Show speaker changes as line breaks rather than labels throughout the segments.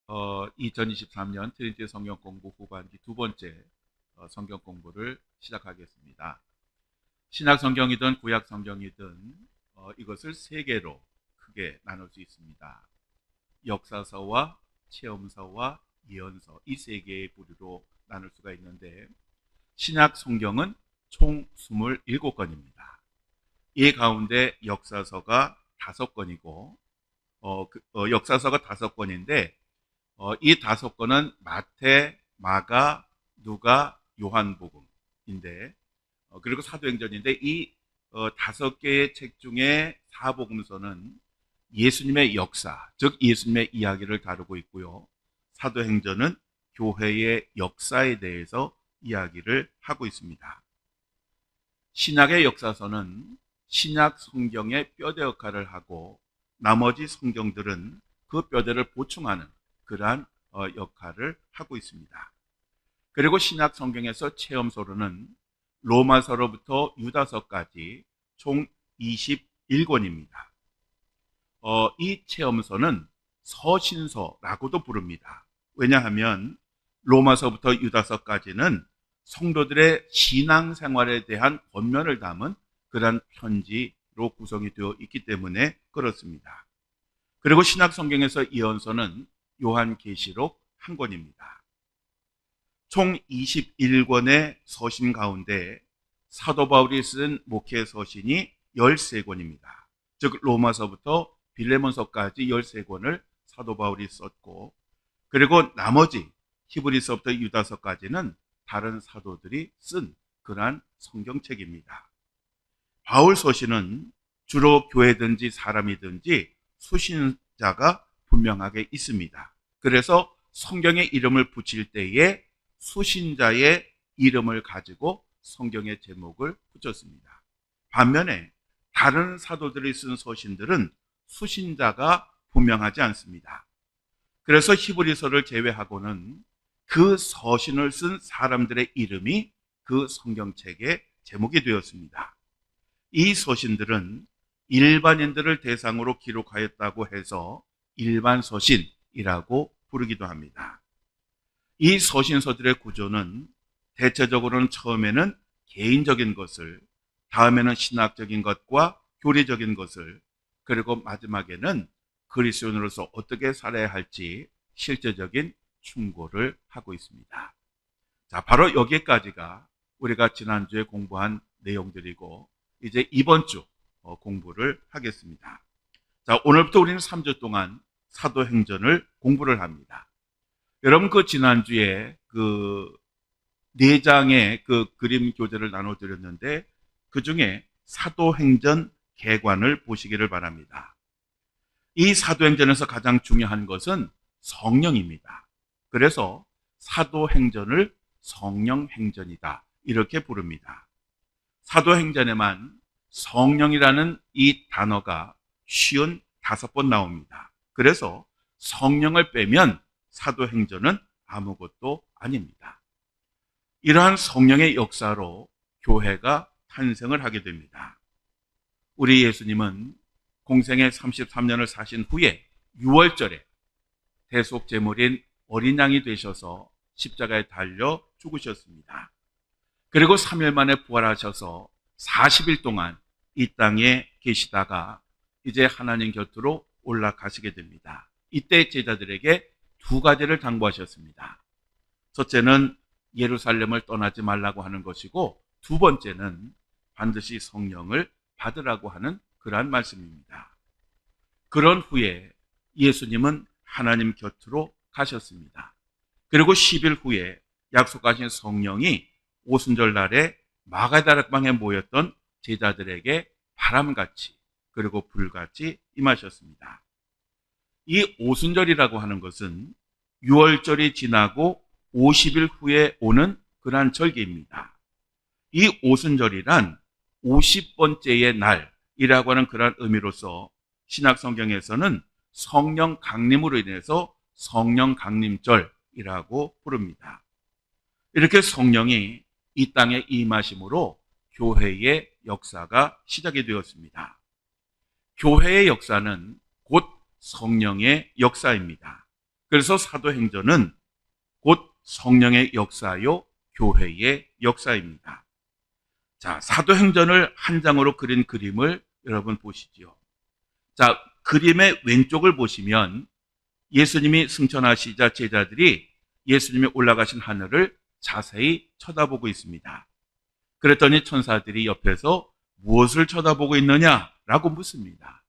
2023년 트리니티 성경 공부 후반기 두 번째 성경 공부를 시작하겠습니다. 신약 성경이든 구약 성경이든 이것을 세 개로 크게 나눌 수 있습니다. 역사서와 체험서와 예언서, 이 세 개의 부류로 나눌 수가 있는데, 신약 성경은 총 27권입니다. 이 가운데 역사서가 5권이고, 역사서가 5권인데 이 5권은 마태, 마가, 누가, 요한복음인데, 그리고 사도행전인데, 이 5개의 책 중에 사복음서는 예수님의 역사, 즉 예수님의 이야기를 다루고 있고요. 사도행전은 교회의 역사에 대해서 이야기를 하고 있습니다. 신약의 역사서는 신약 성경의 뼈대 역할을 하고, 나머지 성경들은 그 뼈대를 보충하는 그러한 역할을 하고 있습니다. 그리고 신약 성경에서 체험서로는 로마서로부터 유다서까지 총 21권입니다. 이 체험서는 서신서라고도 부릅니다. 왜냐하면 로마서부터 유다서까지는 성도들의 신앙생활에 대한 권면을 담은 그러한 편지로 구성이 되어 있기 때문에 그렇습니다. 그리고 신약 성경에서 예언서는 요한계시록 한 권입니다. 총 21권의 서신 가운데 사도 바울이 쓴 목회 서신이 13권입니다. 즉 로마서부터 빌레몬서까지 13권을 사도 바울이 썼고, 그리고 나머지 히브리서부터 유다서까지는 다른 사도들이 쓴 그러한 성경책입니다. 바울 서신은 주로 교회든지 사람이든지 수신자가 분명하게 있습니다. 그래서 성경에 이름을 붙일 때에 수신자의 이름을 가지고 성경의 제목을 붙였습니다. 반면에 다른 사도들이 쓴 서신들은 수신자가 분명하지 않습니다. 그래서 히브리서를 제외하고는 그 서신을 쓴 사람들의 이름이 그 성경책의 제목이 되었습니다. 이 서신들은 일반인들을 대상으로 기록하였다고 해서 일반 서신이라고 부르기도 합니다. 이 서신서들의 구조는 대체적으로는 처음에는 개인적인 것을, 다음에는 신학적인 것과 교리적인 것을, 그리고 마지막에는 그리스도인으로서 어떻게 살아야 할지 실제적인 충고를 하고 있습니다. 자, 바로 여기까지가 우리가 지난주에 공부한 내용들이고, 이제 이번 주 공부를 하겠습니다. 자, 오늘부터 우리는 3주 동안 사도행전을 공부를 합니다. 여러분, 그 지난주에 그 4장의 그 그림 교재를 나눠드렸는데, 그 중에 사도행전 개관을 보시기를 바랍니다. 이 사도행전에서 가장 중요한 것은 성령입니다. 그래서 사도행전을 성령행전이다, 이렇게 부릅니다. 사도행전에만 성령이라는 이 단어가 55번 나옵니다. 그래서 성령을 빼면 사도행전은 아무것도 아닙니다. 이러한 성령의 역사로 교회가 탄생을 하게 됩니다. 우리 예수님은 공생애 33년을 사신 후에 6월절에 대속제물인 어린 양이 되셔서 십자가에 달려 죽으셨습니다. 그리고 3일 만에 부활하셔서 40일 동안 이 땅에 계시다가 이제 하나님 곁으로 올라가시게 됩니다. 이때 제자들에게 2가지를 당부하셨습니다. 첫째는 예루살렘을 떠나지 말라고 하는 것이고, 두 번째는 반드시 성령을 받으라고 하는 그러한 말씀입니다. 그런 후에 예수님은 하나님 곁으로 가셨습니다. 그리고 10일 후에 약속하신 성령이 오순절 날에 마가다락방에 모였던 제자들에게 바람같이 그리고 불같이 임하셨습니다. 이 오순절이라고 하는 것은 6월절이 지나고 50일 후에 오는 그러한 절기입니다. 이 오순절이란 50번째의 날이라고 하는 그러한 의미로서 신약 성경에서는 성령 강림으로 인해서 성령 강림절이라고 부릅니다. 이렇게 성령이 이 땅에 임하심으로 교회의 역사가 시작이 되었습니다. 교회의 역사는 곧 성령의 역사입니다. 그래서 사도행전은 곧 성령의 역사요, 교회의 역사입니다. 자, 사도행전을 한 장으로 그린 그림을 여러분 보시지요. 자, 그림의 왼쪽을 보시면 예수님이 승천하시자 제자들이 예수님이 올라가신 하늘을 자세히 쳐다보고 있습니다. 그랬더니 천사들이 옆에서 무엇을 쳐다보고 있느냐라고 묻습니다.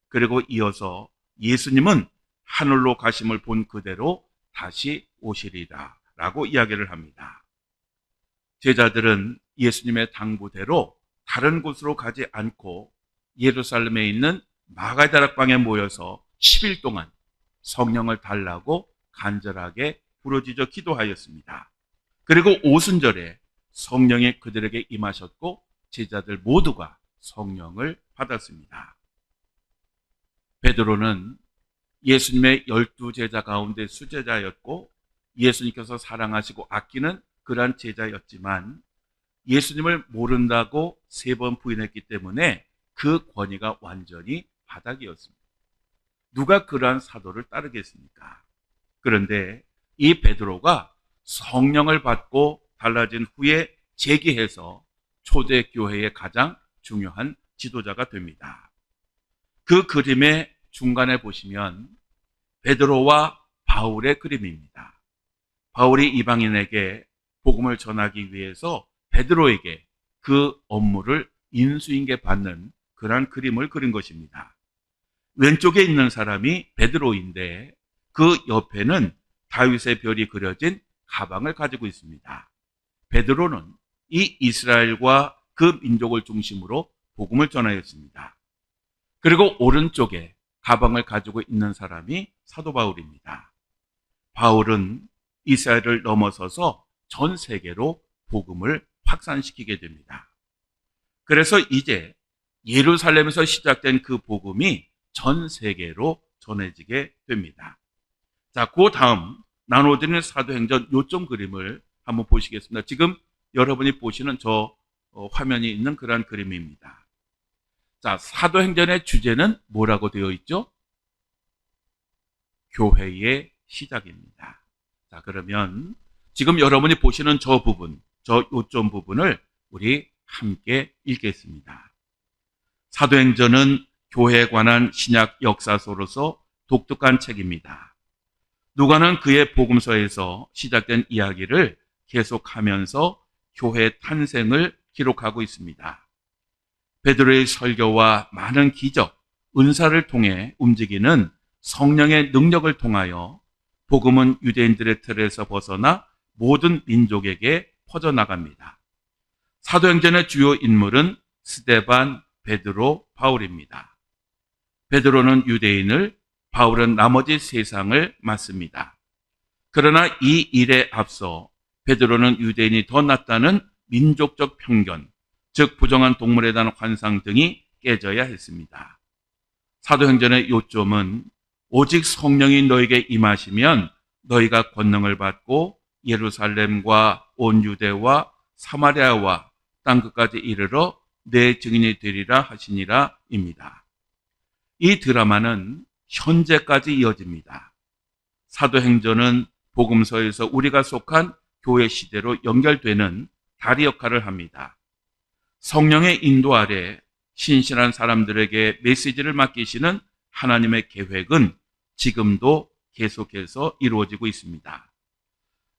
그리고 이어서 예수님은 하늘로 가심을 본 그대로 다시 오시리라 라고 이야기를 합니다. 제자들은 예수님의 당부대로 다른 곳으로 가지 않고 예루살렘에 있는 마가다락방에 모여서 10일 동안 성령을 달라고 간절하게 부르짖어 기도하였습니다. 그리고 오순절에 성령이 그들에게 임하셨고 제자들 모두가 성령을 받았습니다. 베드로는 예수님의 12제자 가운데 수제자였고 예수님께서 사랑하시고 아끼는 그러한 제자였지만 예수님을 모른다고 3번 부인했기 때문에 그 권위가 완전히 바닥이었습니다. 누가 그러한 사도를 따르겠습니까? 그런데 이 베드로가 성령을 받고 달라진 후에 재기해서 초대교회의 가장 중요한 지도자가 됩니다. 그 그림의 중간에 보시면 베드로와 바울의 그림입니다. 바울이 이방인에게 복음을 전하기 위해서 베드로에게 그 업무를 인수인계 받는 그러한 그림을 그린 것입니다. 왼쪽에 있는 사람이 베드로인데 그 옆에는 다윗의 별이 그려진 가방을 가지고 있습니다. 베드로는 이 이스라엘과 그 민족을 중심으로 복음을 전하였습니다. 그리고 오른쪽에 가방을 가지고 있는 사람이 사도 바울입니다. 바울은 이스라엘을 넘어서서 전 세계로 복음을 확산시키게 됩니다. 그래서 이제 예루살렘에서 시작된 그 복음이 전 세계로 전해지게 됩니다. 자, 그 다음 나눠드리는 사도행전 요점 그림을 한번 보시겠습니다. 지금 여러분이 보시는 저 화면이 있는 그러한 그림입니다. 자, 사도행전의 주제는 뭐라고 되어 있죠? 교회의 시작입니다. 자, 그러면 지금 여러분이 보시는 저 부분, 저 요점 부분을 우리 함께 읽겠습니다. 사도행전은 교회에 관한 신약 역사서로서 독특한 책입니다. 누가는 그의 복음서에서 시작된 이야기를 계속하면서 교회의 탄생을 기록하고 있습니다. 베드로의 설교와 많은 기적, 은사를 통해 움직이는 성령의 능력을 통하여 복음은 유대인들의 틀에서 벗어나 모든 민족에게 퍼져나갑니다. 사도행전의 주요 인물은 스데반, 베드로, 바울입니다. 베드로는 유대인을, 바울은 나머지 세상을 맡습니다. 그러나 이 일에 앞서 베드로는 유대인이 더 낫다는 민족적 편견, 즉 부정한 동물에 대한 환상 등이 깨져야 했습니다. 사도행전의 요점은 오직 성령이 너에게 임하시면 너희가 권능을 받고 예루살렘과 온 유대와 사마리아와 땅끝까지 이르러 내 증인이 되리라 하시니라 입니다. 이 드라마는 현재까지 이어집니다. 사도행전은 복음서에서 우리가 속한 교회 시대로 연결되는 다리 역할을 합니다. 성령의 인도 아래 신실한 사람들에게 메시지를 맡기시는 하나님의 계획은 지금도 계속해서 이루어지고 있습니다.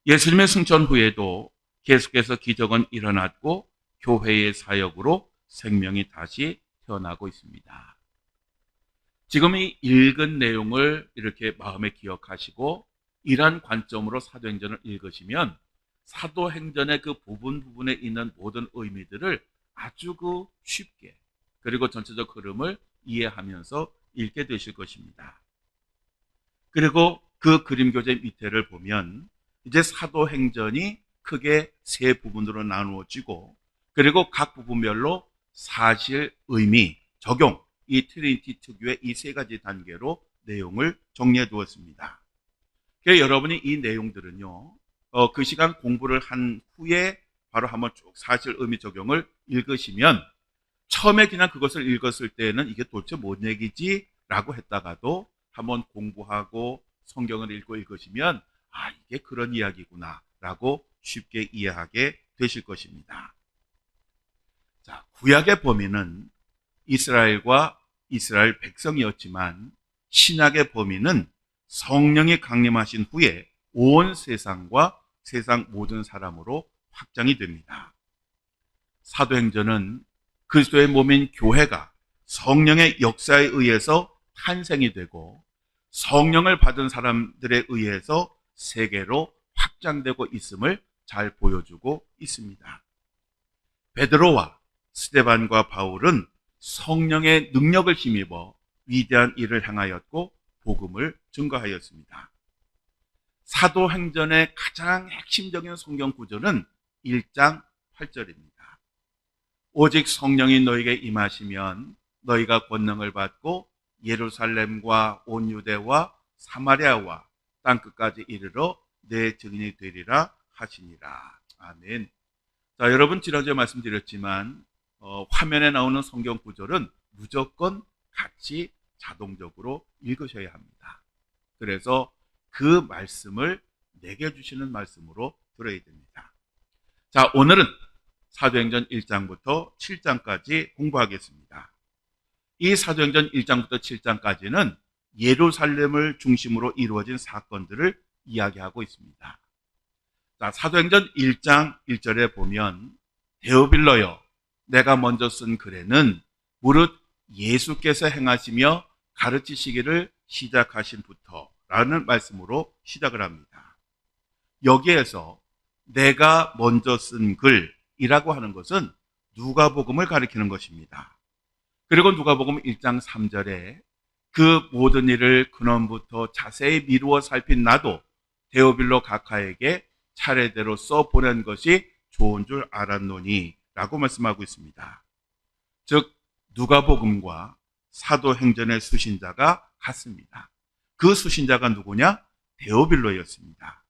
예수님의 승천 후에도 계속해서 기적은 일어났고 교회의 사역으로 생명이 다시 태어나고 있습니다. 지금 이 읽은 내용을 이렇게 마음에 기억하시고 이러한 관점으로 사도행전을 읽으시면 사도행전의 그 부분에 있는 모든 의미들을 아주 쉽게 그리고 전체적 흐름을 이해하면서 읽게 되실 것입니다. 그리고 그 그림 교재 밑에를 보면 이제 사도행전이 크게 3부분으로 나누어지고 그리고 각 부분별로 사실, 의미, 적용, 이 트리니티 특유의 이 3가지 단계로 내용을 정리해 두었습니다. 그래서 여러분이 이 내용들은요, 그 시간 공부를 한 후에 바로 한번 쭉 사실, 의미, 적용을 읽으시면 처음에 그냥 그것을 읽었을 때는 이게 도대체 뭔 얘기지? 라고 했다가도 한번 공부하고 성경을 읽고 읽으시면 이게 그런 이야기구나 라고 쉽게 이해하게 되실 것입니다. 자, 구약의 범위는 이스라엘과 이스라엘 백성이었지만 신약의 범위는 성령이 강림하신 후에 온 세상과 세상 모든 사람으로 확장이 됩니다. 사도행전은 그리스도의 몸인 교회가 성령의 역사에 의해서 탄생이 되고 성령을 받은 사람들에 의해서 세계로 확장되고 있음을 잘 보여주고 있습니다. 베드로와 스데반과 바울은 성령의 능력을 힘입어 위대한 일을 행하였고 복음을 증거하였습니다. 사도행전의 가장 핵심적인 성경 구절은 1장 8절입니다. 오직 성령이 너에게 임하시면 너희가 권능을 받고 예루살렘과 온 유대와 사마리아와 땅끝까지 이르러 내 증인이 되리라 하시니라. 아멘. 자, 여러분 지난주에 말씀드렸지만 화면에 나오는 성경 구절은 무조건 같이 자동적으로 읽으셔야 합니다. 그래서 그 말씀을 내게 주시는 말씀으로 들어야 됩니다. 자, 오늘은 사도행전 1장부터 7장까지 공부하겠습니다. 이 사도행전 1장부터 7장까지는 예루살렘을 중심으로 이루어진 사건들을 이야기하고 있습니다. 자, 사도행전 1장 1절에 보면 데오빌로여 내가 먼저 쓴 글에는 무릇 예수께서 행하시며 가르치시기를 시작하신부터 라는 말씀으로 시작을 합니다. 여기에서 내가 먼저 쓴 글이라고 하는 것은 누가복음을 가리키는 것입니다. 그리고 누가복음 1장 3절에 그 모든 일을 근원부터 자세히 미루어 살핀 나도 데오빌로 각하에게 차례대로 써보낸 것이 좋은 줄 알았노니 라고 말씀하고 있습니다. 즉 누가복음과 사도행전의 수신자가 같습니다. 그 수신자가 누구냐? 데오빌로였습니다.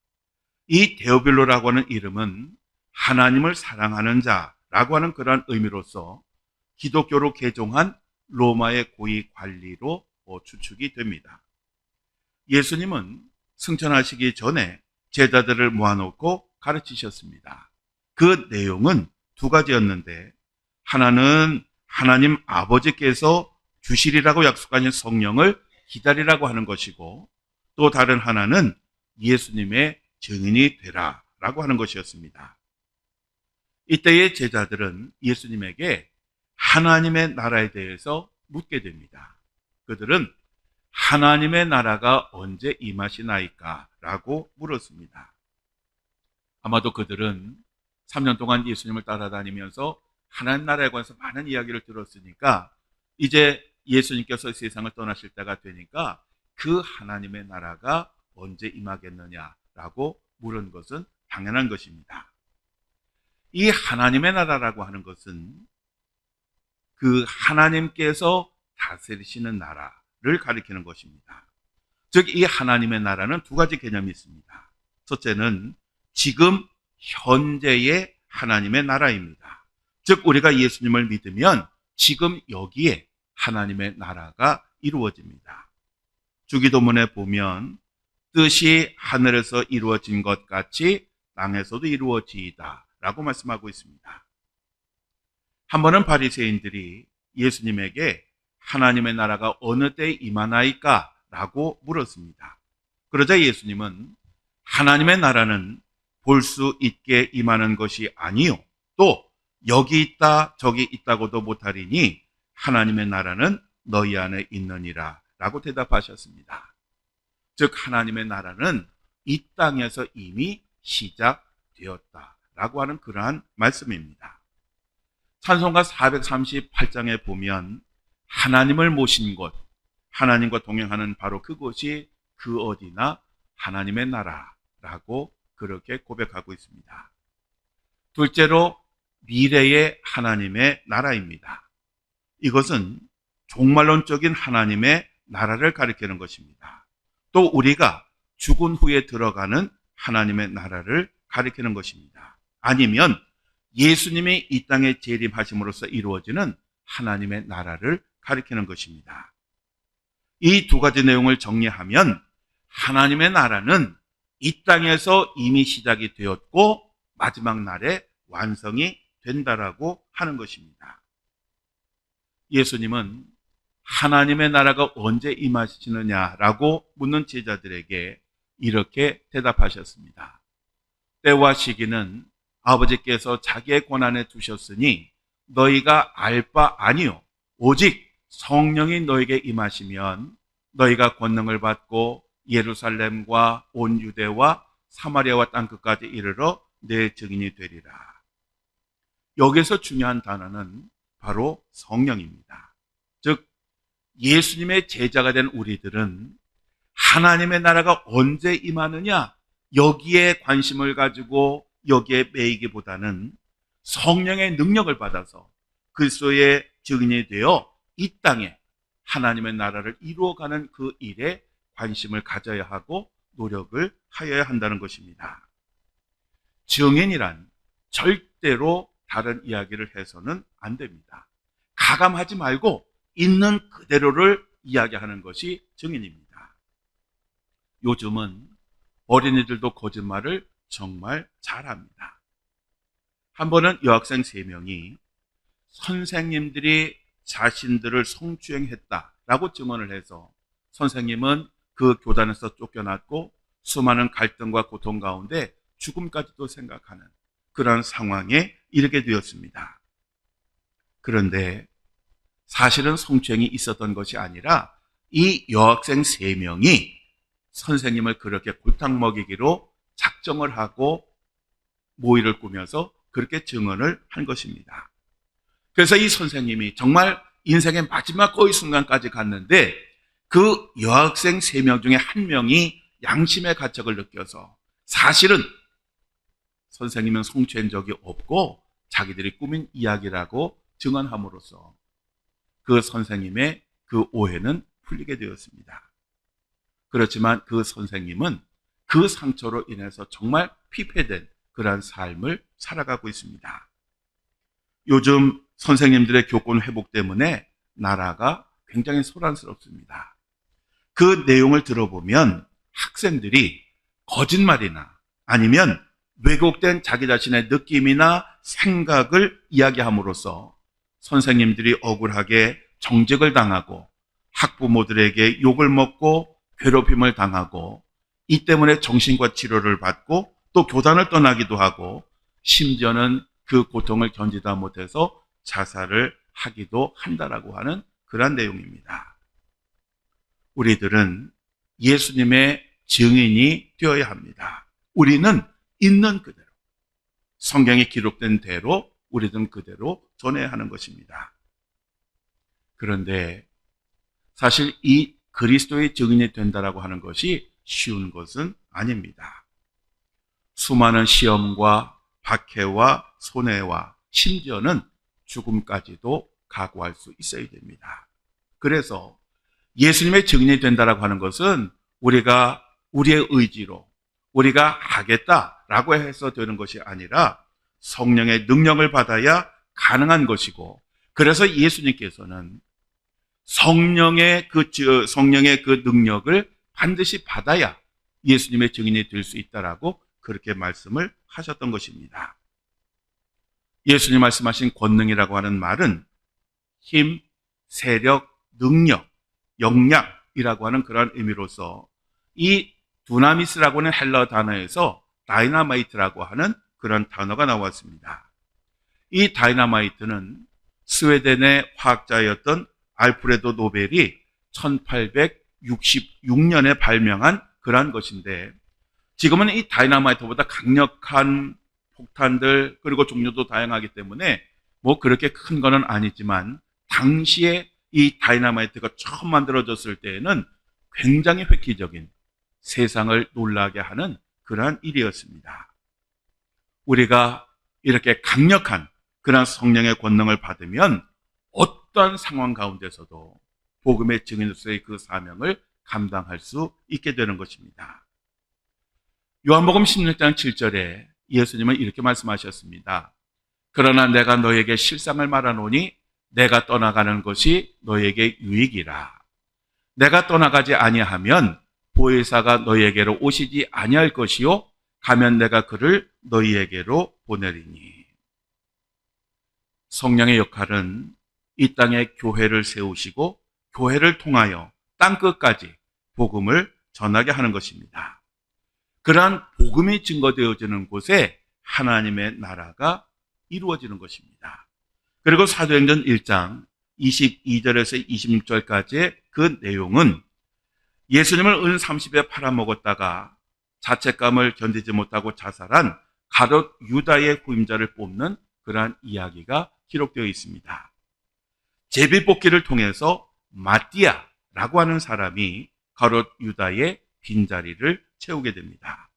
이 데오빌로라고 하는 이름은 하나님을 사랑하는 자라고 하는 그러한 의미로서 기독교로 개종한 로마의 고위 관리로 추측이 됩니다. 예수님은 승천하시기 전에 제자들을 모아놓고 가르치셨습니다. 그 내용은 두 가지였는데 하나는 하나님 아버지께서 주시리라고 약속하신 성령을 기다리라고 하는 것이고 또 다른 하나는 예수님의 증인이 되라 라고 하는 것이었습니다. 이때의 제자들은 예수님에게 하나님의 나라에 대해서 묻게 됩니다. 그들은 하나님의 나라가 언제 임하시나이까? 라고 물었습니다. 아마도 그들은 3년 동안 예수님을 따라다니면서 하나님 나라에 관해서 많은 이야기를 들었으니까 이제 예수님께서 세상을 떠나실 때가 되니까 그 하나님의 나라가 언제 임하겠느냐라고 물은 것은 당연한 것입니다. 이 하나님의 나라라고 하는 것은 그 하나님께서 다스리시는 나라를 가리키는 것입니다. 즉 이 하나님의 나라는 두 가지 개념이 있습니다. 첫째는 지금 현재의 하나님의 나라입니다. 즉 우리가 예수님을 믿으면 지금 여기에 하나님의 나라가 이루어집니다. 주기도문에 보면 뜻이 하늘에서 이루어진 것 같이 땅에서도 이루어지이다 라고 말씀하고 있습니다. 한 번은 바리새인들이 예수님에게 하나님의 나라가 어느 때에 임하나이까? 라고 물었습니다. 그러자 예수님은 하나님의 나라는 볼 수 있게 임하는 것이 아니요 또 여기 있다 저기 있다고도 못하리니 하나님의 나라는 너희 안에 있느니라 라고 대답하셨습니다. 즉 하나님의 나라는 이 땅에서 이미 시작되었다 라고 하는 그러한 말씀입니다. 찬송가 438장에 보면 하나님을 모신 곳, 하나님과 동행하는 바로 그곳이 그 어디나 하나님의 나라라고 그렇게 고백하고 있습니다. 둘째로 미래의 하나님의 나라입니다. 이것은 종말론적인 하나님의 나라를 가리키는 것입니다. 또 우리가 죽은 후에 들어가는 하나님의 나라를 가리키는 것입니다. 아니면 예수님이 이 땅에 재림하심으로써 이루어지는 하나님의 나라를 가리키는 것입니다. 이 두 가지 내용을 정리하면 하나님의 나라는 이 땅에서 이미 시작이 되었고 마지막 날에 완성이 된다라고 하는 것입니다. 예수님은 하나님의 나라가 언제 임하시느냐라고 묻는 제자들에게 이렇게 대답하셨습니다. 때와 시기는 아버지께서 자기의 권한에 두셨으니 너희가 알 바 아니요 오직 성령이 너에게 임하시면 너희가 권능을 받고 예루살렘과 온 유대와 사마리아와 땅끝까지 이르러 내 증인이 되리라. 여기서 중요한 단어는 바로 성령입니다. 즉 예수님의 제자가 된 우리들은 하나님의 나라가 언제 임하느냐 여기에 관심을 가지고 여기에 매이기보다는 성령의 능력을 받아서 그리스도의 증인이 되어 이 땅에 하나님의 나라를 이루어가는 그 일에 관심을 가져야 하고 노력을 하여야 한다는 것입니다. 증인이란 절대로 다른 이야기를 해서는 안 됩니다. 가감하지 말고 있는 그대로를 이야기하는 것이 증인입니다. 요즘은 어린이들도 거짓말을 정말 잘합니다. 한 번은 여학생 3명이 선생님들이 자신들을 성추행했다라고 증언을 해서 선생님은 그 교단에서 쫓겨났고 수많은 갈등과 고통 가운데 죽음까지도 생각하는 그런 상황에 이르게 되었습니다. 그런데 사실은 성추행이 있었던 것이 아니라 이 여학생 3명이 선생님을 그렇게 골탕 먹이기로 작정을 하고 모의를 꾸며서 그렇게 증언을 한 것입니다. 그래서 이 선생님이 정말 인생의 마지막 거의 순간까지 갔는데 그 여학생 3명 중에 1명이 양심의 가책을 느껴서 사실은 선생님은 성추행 적이 없고 자기들이 꾸민 이야기라고 증언함으로써 그 선생님의 그 오해는 풀리게 되었습니다. 그렇지만 그 선생님은 그 상처로 인해서 정말 피폐된 그러한 삶을 살아가고 있습니다. 요즘 선생님들의 교권 회복 때문에 나라가 굉장히 소란스럽습니다. 그 내용을 들어보면 학생들이 거짓말이나 아니면 왜곡된 자기 자신의 느낌이나 생각을 이야기함으로써 선생님들이 억울하게 정직을 당하고 학부모들에게 욕을 먹고 괴롭힘을 당하고 이 때문에 정신과 치료를 받고 또 교단을 떠나기도 하고 심지어는 그 고통을 견디다 못해서 자살을 하기도 한다라고 하는 그런 내용입니다. 우리들은 예수님의 증인이 되어야 합니다. 우리는 있는 그대로 성경에 기록된 대로 우리는 그대로 전해야 하는 것입니다. 그런데 사실 이 그리스도의 증인이 된다라고 하는 것이 쉬운 것은 아닙니다. 수많은 시험과 박해와 손해와 심지어는 죽음까지도 각오할 수 있어야 됩니다. 그래서 예수님의 증인이 된다라고 하는 것은 우리가 우리의 의지로 우리가 하겠다라고 해서 되는 것이 아니라 성령의 능력을 받아야 가능한 것이고 그래서 예수님께서는 성령의 그 능력을 반드시 받아야 예수님의 증인이 될 수 있다라고 그렇게 말씀을 하셨던 것입니다. 예수님 말씀하신 권능이라고 하는 말은 힘, 세력, 능력, 역량이라고 하는 그런 의미로서 이 두나미스라고 하는 헬러 단어에서 다이나마이트라고 하는 그런 단어가 나왔습니다. 이 다이나마이트는 스웨덴의 화학자였던 알프레드 노벨이 1866년에 발명한 그러한 것인데 지금은 이 다이나마이트보다 강력한 폭탄들 그리고 종류도 다양하기 때문에 뭐 그렇게 큰 거는 아니지만 당시에 이 다이나마이트가 처음 만들어졌을 때에는 굉장히 획기적인 세상을 놀라게 하는 그러한 일이었습니다. 우리가 이렇게 강력한 그러한 성령의 권능을 받으면 어떤 상황 가운데서도 복음의 증인으로서의 그 사명을 감당할 수 있게 되는 것입니다. 요한복음 16장 7절에 예수님은 이렇게 말씀하셨습니다. 그러나 내가 너에게 실상을 말하노니 내가 떠나가는 것이 너에게 유익이라. 내가 떠나가지 아니하면 보혜사가 너희에게로 오시지 아니할 것이요 가면 내가 그를 너희에게로 보내리니. 성령의 역할은 이 땅에 교회를 세우시고 교회를 통하여 땅끝까지 복음을 전하게 하는 것입니다. 그러한 복음이 증거되어지는 곳에 하나님의 나라가 이루어지는 것입니다. 그리고 사도행전 1장 22절에서 26절까지의 그 내용은 예수님을 은 30에 팔아먹었다가 자책감을 견디지 못하고 자살한 가롯 유다의 후임자를 뽑는 그러한 이야기가 기록되어 있습니다. 제비뽑기를 통해서 마띠아라고 하는 사람이 가롯 유다의 빈자리를 채우게 됩니다.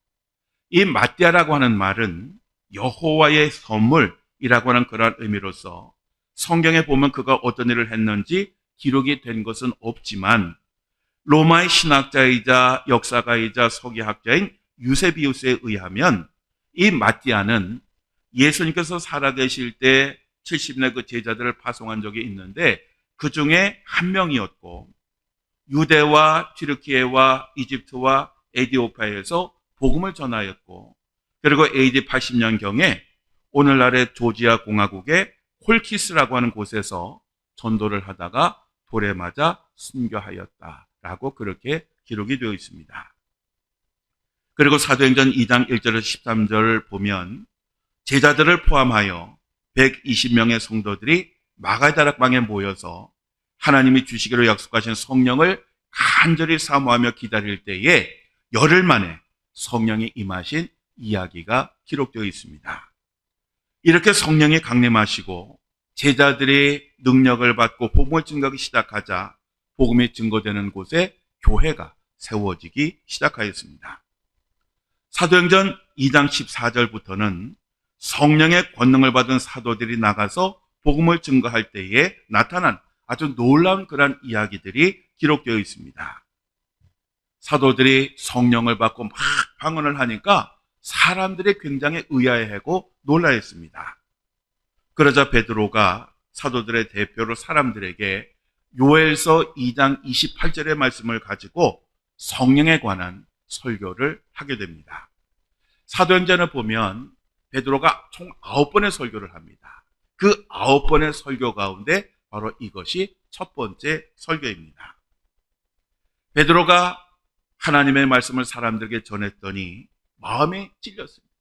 이 마띠아라고 하는 말은 여호와의 선물이라고 하는 그러한 의미로서 성경에 보면 그가 어떤 일을 했는지 기록이 된 것은 없지만 로마의 신학자이자 역사가이자 서기학자인 유세비우스에 의하면 이 마띠아는 예수님께서 살아계실 때 70의 그 제자들을 파송한 적이 있는데 그 중에 한 명이었고 유대와 튀르키예와 이집트와 에디오피아에서 복음을 전하였고 그리고 AD 80년경에 오늘날의 조지아 공화국의 콜키스라고 하는 곳에서 전도를 하다가 돌에 맞아 순교하였다라고 그렇게 기록이 되어 있습니다. 그리고 사도행전 2장 1절에서 13절을 보면 제자들을 포함하여 120명의 성도들이 마가다락방에 모여서 하나님이 주시기로 약속하신 성령을 간절히 사모하며 기다릴 때에 열흘 만에 성령이 임하신 이야기가 기록되어 있습니다. 이렇게 성령이 강림하시고 제자들이 능력을 받고 복음을 증거하기 시작하자 복음이 증거되는 곳에 교회가 세워지기 시작하였습니다. 사도행전 2장 14절부터는 성령의 권능을 받은 사도들이 나가서 복음을 증거할 때에 나타난 아주 놀라운 그런 이야기들이 기록되어 있습니다. 사도들이 성령을 받고 막 방언을 하니까 사람들이 굉장히 의아해하고 놀라했습니다. 그러자 베드로가 사도들의 대표로 사람들에게 요엘서 2장 28절의 말씀을 가지고 성령에 관한 설교를 하게 됩니다. 사도행전을 보면 베드로가 총 9번의 설교를 합니다. 그 9번의 설교 가운데 바로 이것이 첫 번째 설교입니다. 베드로가 하나님의 말씀을 사람들에게 전했더니 마음이 찔렸습니다.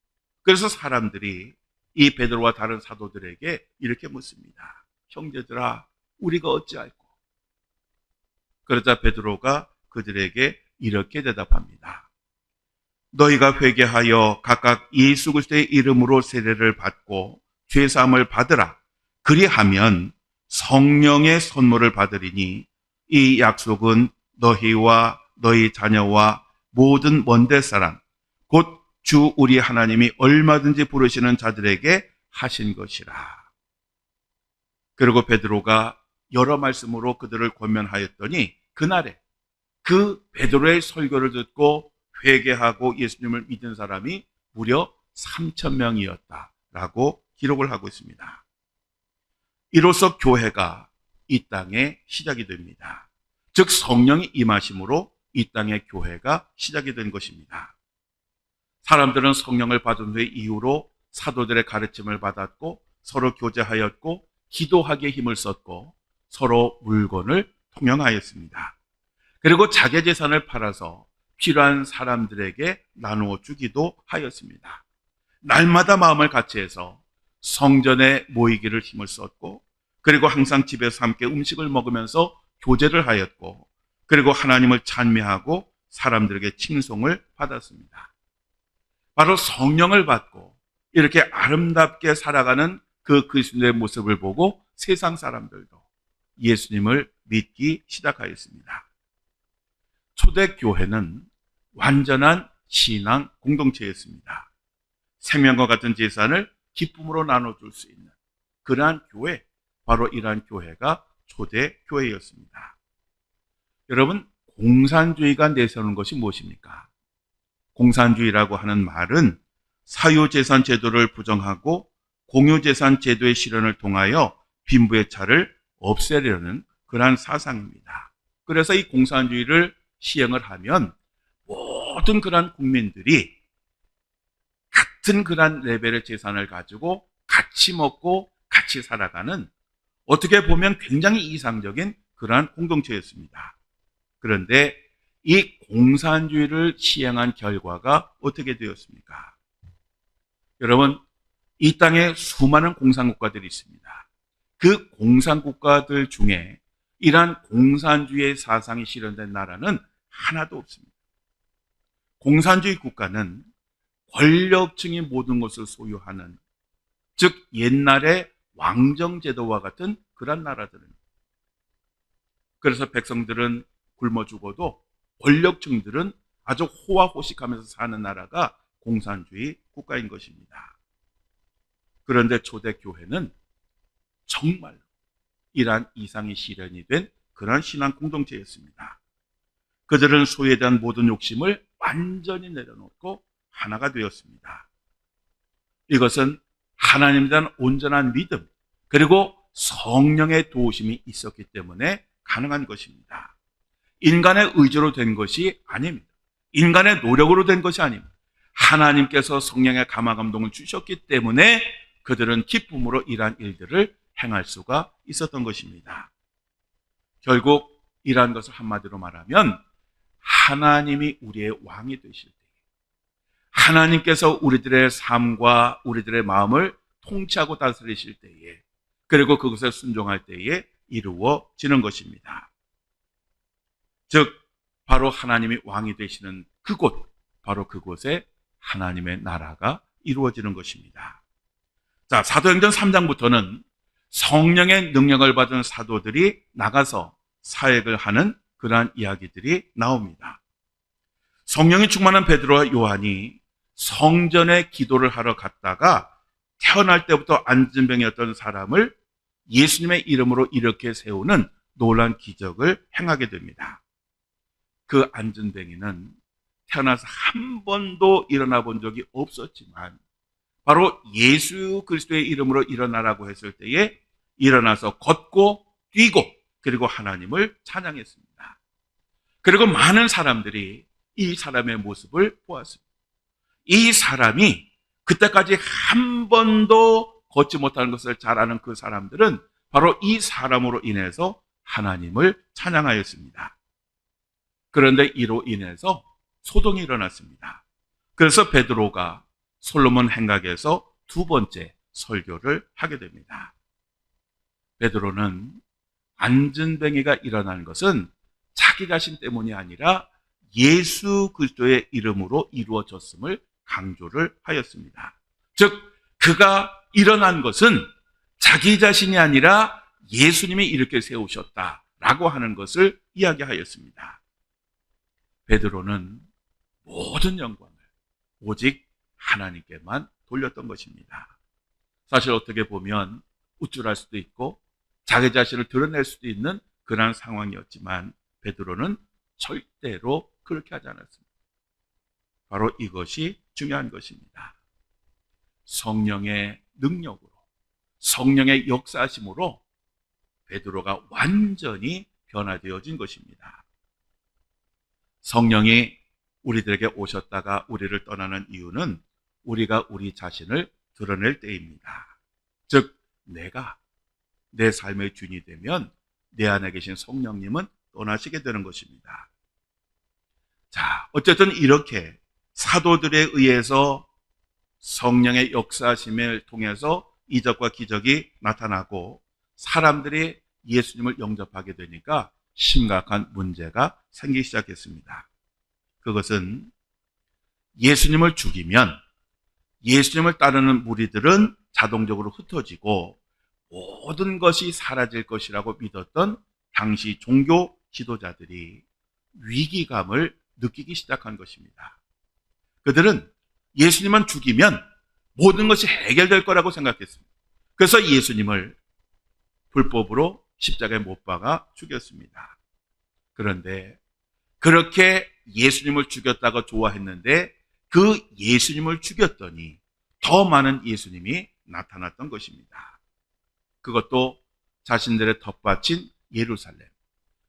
그래서 사람들이 이 베드로와 다른 사도들에게 이렇게 묻습니다. 형제들아, 우리가 어찌할꼬? 그러자 베드로가 그들에게 이렇게 대답합니다. 너희가 회개하여 각각 예수 그리스도의 이름으로 세례를 받고 죄사함을 받으라. 그리하면 성령의 선물을 받으리니 이 약속은 너희와 너희 자녀와 모든 먼데 사람 곧 주 우리 하나님이 얼마든지 부르시는 자들에게 하신 것이라. 그리고 베드로가 여러 말씀으로 그들을 권면하였더니 그날에 그 베드로의 설교를 듣고 회개하고 예수님을 믿은 사람이 무려 3,000명이었다라고 기록을 하고 있습니다. 이로써 교회가 이 땅에 시작이 됩니다. 즉 성령이 임하심으로 이 땅의 교회가 시작이 된 것입니다. 사람들은 성령을 받은 후에 이후로 사도들의 가르침을 받았고 서로 교제하였고 기도하기에 힘을 썼고 서로 물건을 통용하였습니다. 그리고 자기 재산을 팔아서 필요한 사람들에게 나누어 주기도 하였습니다. 날마다 마음을 같이해서 성전에 모이기를 힘을 썼고 그리고 항상 집에서 함께 음식을 먹으면서 교제를 하였고 그리고 하나님을 찬미하고 사람들에게 칭송을 받았습니다. 바로 성령을 받고 이렇게 아름답게 살아가는 그 그리스도의 모습을 보고 세상 사람들도 예수님을 믿기 시작하였습니다. 초대교회는 완전한 신앙 공동체였습니다. 생명과 같은 재산을 기쁨으로 나눠줄 수 있는 그러한 교회, 바로 이러한 교회가 초대교회였습니다. 여러분, 공산주의가 내세우는 것이 무엇입니까? 공산주의라고 하는 말은 사유재산 제도를 부정하고 공유재산 제도의 실현을 통하여 빈부의 차를 없애려는 그러한 사상입니다. 그래서 이 공산주의를 시행을 하면 모든 그러한 국민들이 같은 그러한 레벨의 재산을 가지고 같이 먹고 같이 살아가는, 어떻게 보면 굉장히 이상적인 그러한 공동체였습니다. 그런데 이 공산주의를 시행한 결과가 어떻게 되었습니까? 여러분, 이 땅에 수많은 공산국가들이 있습니다. 그 공산국가들 중에 이러한 공산주의의 사상이 실현된 나라는 하나도 없습니다. 공산주의 국가는 권력층이 모든 것을 소유하는, 즉 옛날의 왕정제도와 같은 그런 나라들입니다. 그래서 백성들은 굶어 죽어도 권력층들은 아주 호화호식하면서 사는 나라가 공산주의 국가인 것입니다. 그런데 초대교회는 정말 이러한 이상이 실현이 된 그러한 신앙 공동체였습니다. 그들은 소유에 대한 모든 욕심을 완전히 내려놓고 하나가 되었습니다. 이것은 하나님에 대한 온전한 믿음, 그리고 성령의 도우심이 있었기 때문에 가능한 것입니다. 인간의 의지로 된 것이 아닙니다. 인간의 노력으로 된 것이 아닙니다. 하나님께서 성령의 감화 감동을 주셨기 때문에 그들은 기쁨으로 이러한 일들을 행할 수가 있었던 것입니다. 결국 이러한 것을 한마디로 말하면 하나님이 우리의 왕이 되실 때, 하나님께서 우리들의 삶과 우리들의 마음을 통치하고 다스리실 때에, 그리고 그것에 순종할 때에 이루어지는 것입니다. 즉 바로 하나님이 왕이 되시는 그곳, 바로 그곳에 하나님의 나라가 이루어지는 것입니다. 자, 사도행전 3장부터는 성령의 능력을 받은 사도들이 나가서 사역을 하는 그러한 이야기들이 나옵니다. 성령이 충만한 베드로와 요한이 성전에 기도를 하러 갔다가 태어날 때부터 안진병이었던 사람을 예수님의 이름으로 일으켜 세우는 놀라운 기적을 행하게 됩니다. 그 안진병이는 태어나서 한 번도 일어나 본 적이 없었지만 바로 예수 그리스도의 이름으로 일어나라고 했을 때에 일어나서 걷고 뛰고 그리고 하나님을 찬양했습니다. 그리고 많은 사람들이 이 사람의 모습을 보았습니다. 이 사람이 그때까지 한 번도 걷지 못하는 것을 잘 아는 그 사람들은 바로 이 사람으로 인해서 하나님을 찬양하였습니다. 그런데 이로 인해서 소동이 일어났습니다. 그래서 베드로가 솔로몬 행각에서 두 번째 설교를 하게 됩니다. 베드로는 안진뱅이가 일어난 것은 자기 자신 때문이 아니라 예수 그리스도의 이름으로 이루어졌음을 강조를 하였습니다. 즉 그가 일어난 것은 자기 자신이 아니라 예수님이 이렇게 세우셨다라고 하는 것을 이야기하였습니다. 베드로는 모든 영광을 오직 하나님께만 돌렸던 것입니다. 사실 어떻게 보면 우쭐할 수도 있고 자기 자신을 드러낼 수도 있는 그런 상황이었지만 베드로는 절대로 그렇게 하지 않았습니다. 바로 이것이 중요한 것입니다. 성령의 능력으로, 성령의 역사하심으로 베드로가 완전히 변화되어진 것입니다. 성령이 우리들에게 오셨다가 우리를 떠나는 이유는 우리가 우리 자신을 드러낼 때입니다. 즉 내가 내 삶의 주인이 되면 내 안에 계신 성령님은 떠나시게 되는 것입니다. 자, 어쨌든 이렇게 사도들에 의해서 성령의 역사심을 통해서 이적과 기적이 나타나고 사람들이 예수님을 영접하게 되니까 심각한 문제가 생기기 시작했습니다. 그것은 예수님을 죽이면 예수님을 따르는 무리들은 자동적으로 흩어지고 모든 것이 사라질 것이라고 믿었던 당시 종교 지도자들이 위기감을 느끼기 시작한 것입니다. 그들은 예수님만 죽이면 모든 것이 해결될 거라고 생각했습니다. 그래서 예수님을 불법으로 십자가에 못 박아 죽였습니다. 그런데 그렇게 예수님을 죽였다고 좋아했는데 그 예수님을 죽였더니 더 많은 예수님이 나타났던 것입니다. 그것도 자신들의 텃밭인 예루살렘,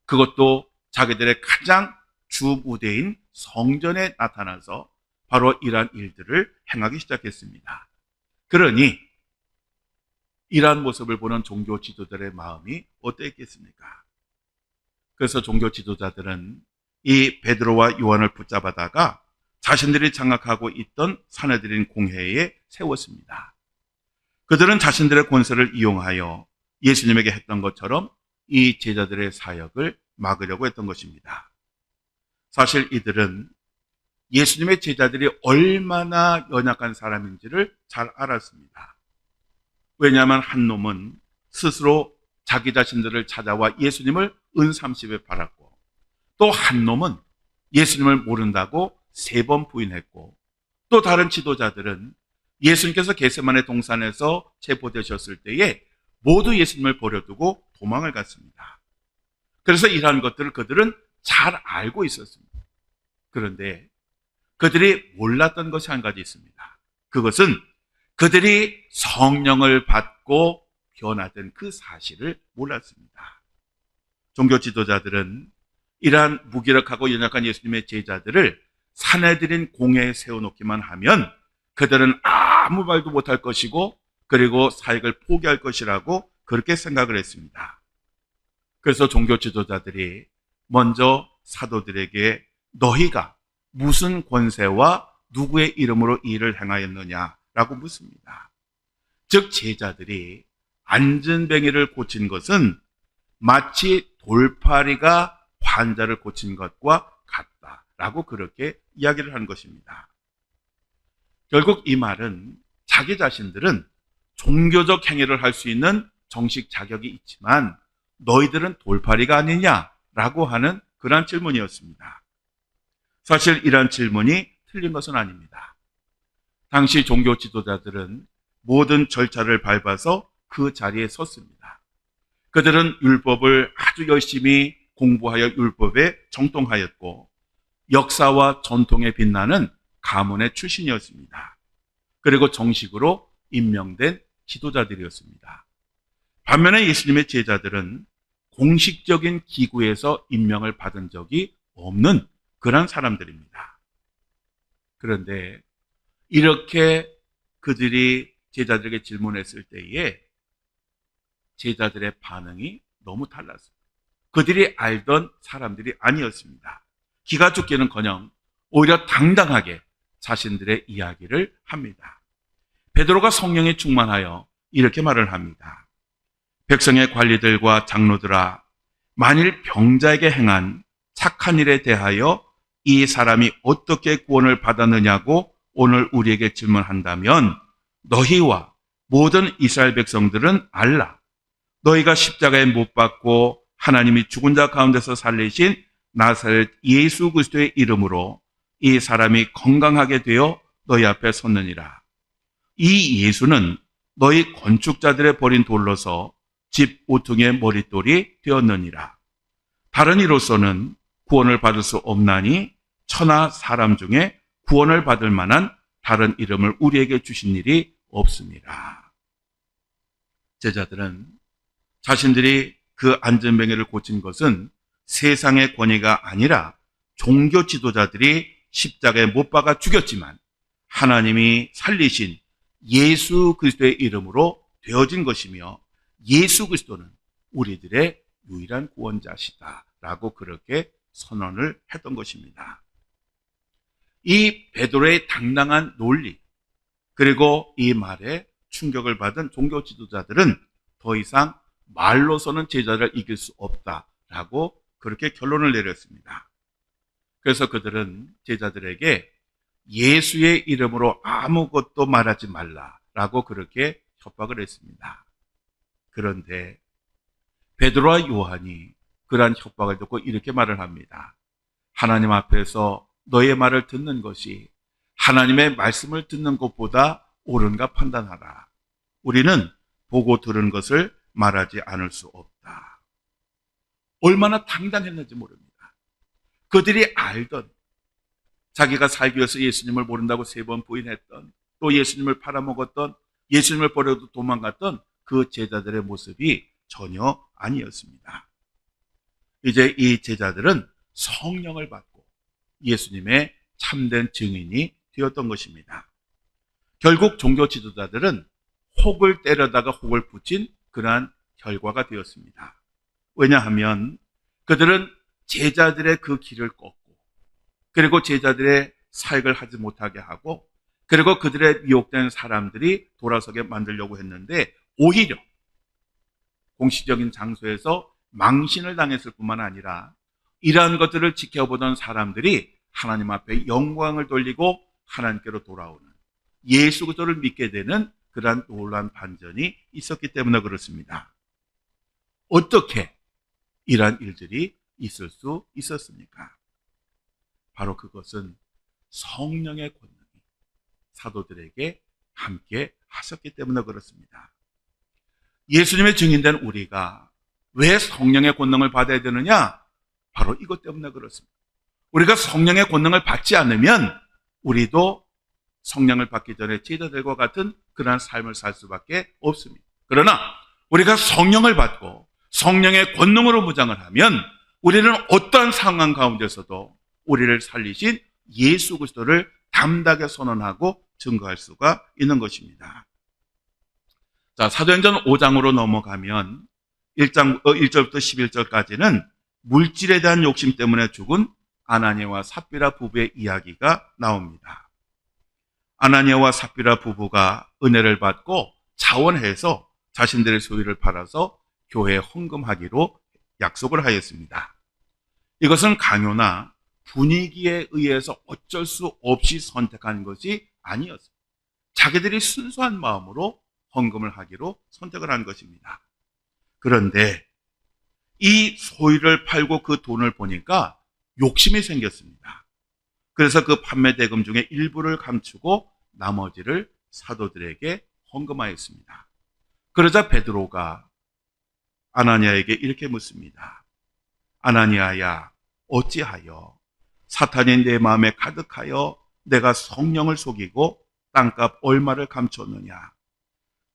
그것도 자기들의 가장 주 무대인 성전에 나타나서 바로 이러한 일들을 행하기 시작했습니다. 그러니 이러한 모습을 보는 종교 지도자들의 마음이 어땠겠습니까? 그래서 종교 지도자들은 이 베드로와 요한을 붙잡아다가 자신들이 장악하고 있던 사내들인 공회에 세웠습니다. 그들은 자신들의 권세를 이용하여 예수님에게 했던 것처럼 이 제자들의 사역을 막으려고 했던 것입니다. 사실 이들은 예수님의 제자들이 얼마나 연약한 사람인지를 잘 알았습니다. 왜냐하면 한 놈은 스스로 자기 자신들을 찾아와 예수님을 은30에 팔았고, 또 한 놈은 예수님을 모른다고 3번 부인했고, 또 다른 지도자들은 예수님께서 겟세마네 동산에서 체포되셨을 때에 모두 예수님을 버려두고 도망을 갔습니다. 그래서 이러한 것들을 그들은 잘 알고 있었습니다. 그런데 그들이 몰랐던 것이 한 가지 있습니다. 그것은 그들이 성령을 받고 변화된 그 사실을 몰랐습니다. 종교 지도자들은 이러한 무기력하고 연약한 예수님의 제자들을 사내들인 공회에 세워놓기만 하면 그들은 아무 말도 못할 것이고, 그리고 사역을 포기할 것이라고 그렇게 생각을 했습니다. 그래서 종교 지도자들이 먼저 사도들에게 너희가 무슨 권세와 누구의 이름으로 이 일을 행하였느냐라고 묻습니다. 즉 제자들이 안전뱅이를 고친 것은 마치 돌팔이가 환자를 고친 것과 같다라고 그렇게 이야기를 한 것입니다. 결국 이 말은 자기 자신들은 종교적 행위를 할 수 있는 정식 자격이 있지만 너희들은 돌팔이가 아니냐라고 하는 그러한 질문이었습니다. 사실 이러한 질문이 틀린 것은 아닙니다. 당시 종교 지도자들은 모든 절차를 밟아서 그 자리에 섰습니다. 그들은 율법을 아주 열심히 공부하여 율법에 정통하였고, 역사와 전통에 빛나는 가문의 출신이었습니다. 그리고 정식으로 임명된 지도자들이었습니다. 반면에 예수님의 제자들은 공식적인 기구에서 임명을 받은 적이 없는 그런 사람들입니다. 그런데 이렇게 그들이 제자들에게 질문했을 때에 제자들의 반응이 너무 달랐습니다. 그들이 알던 사람들이 아니었습니다. 기가 죽기는커녕 오히려 당당하게 자신들의 이야기를 합니다. 베드로가 성령에 충만하여 이렇게 말을 합니다. 백성의 관리들과 장로들아, 만일 병자에게 행한 착한 일에 대하여 이 사람이 어떻게 구원을 받았느냐고 오늘 우리에게 질문한다면 너희와 모든 이스라엘 백성들은 알라. 너희가 십자가에 못 박고 하나님이 죽은 자 가운데서 살리신 나사렛 예수 그리스도의 이름으로 이 사람이 건강하게 되어 너희 앞에 섰느니라. 이 예수는 너희 건축자들의 버린 돌로서 집 오퉁의 머릿돌이 되었느니라. 다른 이로서는 구원을 받을 수 없나니 천하 사람 중에 구원을 받을 만한 다른 이름을 우리에게 주신 일이 없습니다. 제자들은 자신들이 그 안전뱅이를 고친 것은 세상의 권위가 아니라 종교 지도자들이 십자가에 못 박아 죽였지만 하나님이 살리신 예수 그리스도의 이름으로 되어진 것이며, 예수 그리스도는 우리들의 유일한 구원자시다라고 그렇게 선언을 했던 것입니다. 이 베드로의 당당한 논리, 그리고 이 말에 충격을 받은 종교 지도자들은 더 이상 말로서는 제자를 이길 수 없다라고 그렇게 결론을 내렸습니다. 그래서 그들은 제자들에게 예수의 이름으로 아무것도 말하지 말라라고 그렇게 협박을 했습니다. 그런데 베드로와 요한이 그러한 협박을 듣고 이렇게 말을 합니다. 하나님 앞에서 너의 말을 듣는 것이 하나님의 말씀을 듣는 것보다 옳은가 판단하라. 우리는 보고 들은 것을 말하지 않을 수 없다. 얼마나 당당했는지 모릅니다. 그들이 알던, 자기가 살기 위해서 예수님을 모른다고 3번 부인했던, 또 예수님을 팔아먹었던, 예수님을 버려도 도망갔던 그 제자들의 모습이 전혀 아니었습니다. 이제 이 제자들은 성령을 받고 예수님의 참된 증인이 되었던 것입니다. 결국 종교 지도자들은 혹을 때려다가 혹을 붙인 그러한 결과가 되었습니다. 왜냐하면 그들은 제자들의 그 길을 꺾고, 그리고 제자들의 사역을 하지 못하게 하고, 그리고 그들의 미혹된 사람들이 돌아서게 만들려고 했는데, 오히려 공식적인 장소에서 망신을 당했을 뿐만 아니라 이러한 것들을 지켜보던 사람들이 하나님 앞에 영광을 돌리고 하나님께로 돌아오는, 예수 그리스도를 믿게 되는 그러한 놀라운 반전이 있었기 때문에 그렇습니다. 어떻게 이러한 일들이 있을 수 있었습니까? 바로 그것은 성령의 권능이 사도들에게 함께 하셨기 때문에 그렇습니다. 예수님의 증인된 우리가 왜 성령의 권능을 받아야 되느냐? 바로 이것 때문에 그렇습니다. 우리가 성령의 권능을 받지 않으면 우리도 성령을 받기 전에 제자들과 같은 그러한 삶을 살 수밖에 없습니다. 그러나 우리가 성령을 받고 성령의 권능으로 무장을 하면 우리는 어떠한 상황 가운데서도 우리를 살리신 예수 그리스도를 담대하게 선언하고 증거할 수가 있는 것입니다. 자, 사도행전 5장으로 넘어가면 1절부터 11절까지는 물질에 대한 욕심 때문에 죽은 아나니아와 삽비라 부부의 이야기가 나옵니다. 아나니아와 삽비라 부부가 은혜를 받고 자원해서 자신들의 소유를 팔아서 교회에 헌금하기로 약속을 하였습니다. 이것은 강요나 분위기에 의해서 어쩔 수 없이 선택한 것이 아니었습니다. 자기들이 순수한 마음으로 헌금을 하기로 선택을 한 것입니다. 그런데 이 소유를 팔고 그 돈을 보니까 욕심이 생겼습니다. 그래서 그 판매 대금 중에 일부를 감추고 나머지를 사도들에게 헌금하였습니다. 그러자 베드로가 아나니아에게 이렇게 묻습니다. 아나니아야, 어찌하여 사탄이 내 마음에 가득하여 내가 성령을 속이고 땅값 얼마를 감췄느냐?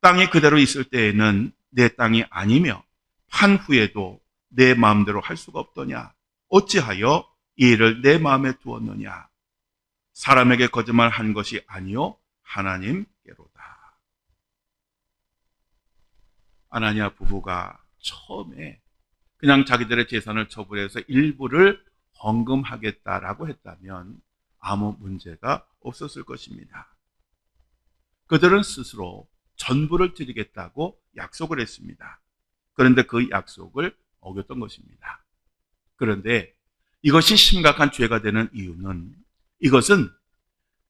땅이 그대로 있을 때에는 내 땅이 아니며 판 후에도 내 마음대로 할 수가 없더냐? 어찌하여 이 일을 내 마음에 두었느냐? 사람에게 거짓말한 것이 아니요 하나님께로다. 아나니아 부부가 처음에 그냥 자기들의 재산을 처분해서 일부를 헌금하겠다라고 했다면 아무 문제가 없었을 것입니다. 그들은 스스로 전부를 드리겠다고 약속을 했습니다. 그런데 그 약속을 어겼던 것입니다. 그런데 이것이 심각한 죄가 되는 이유는 이것은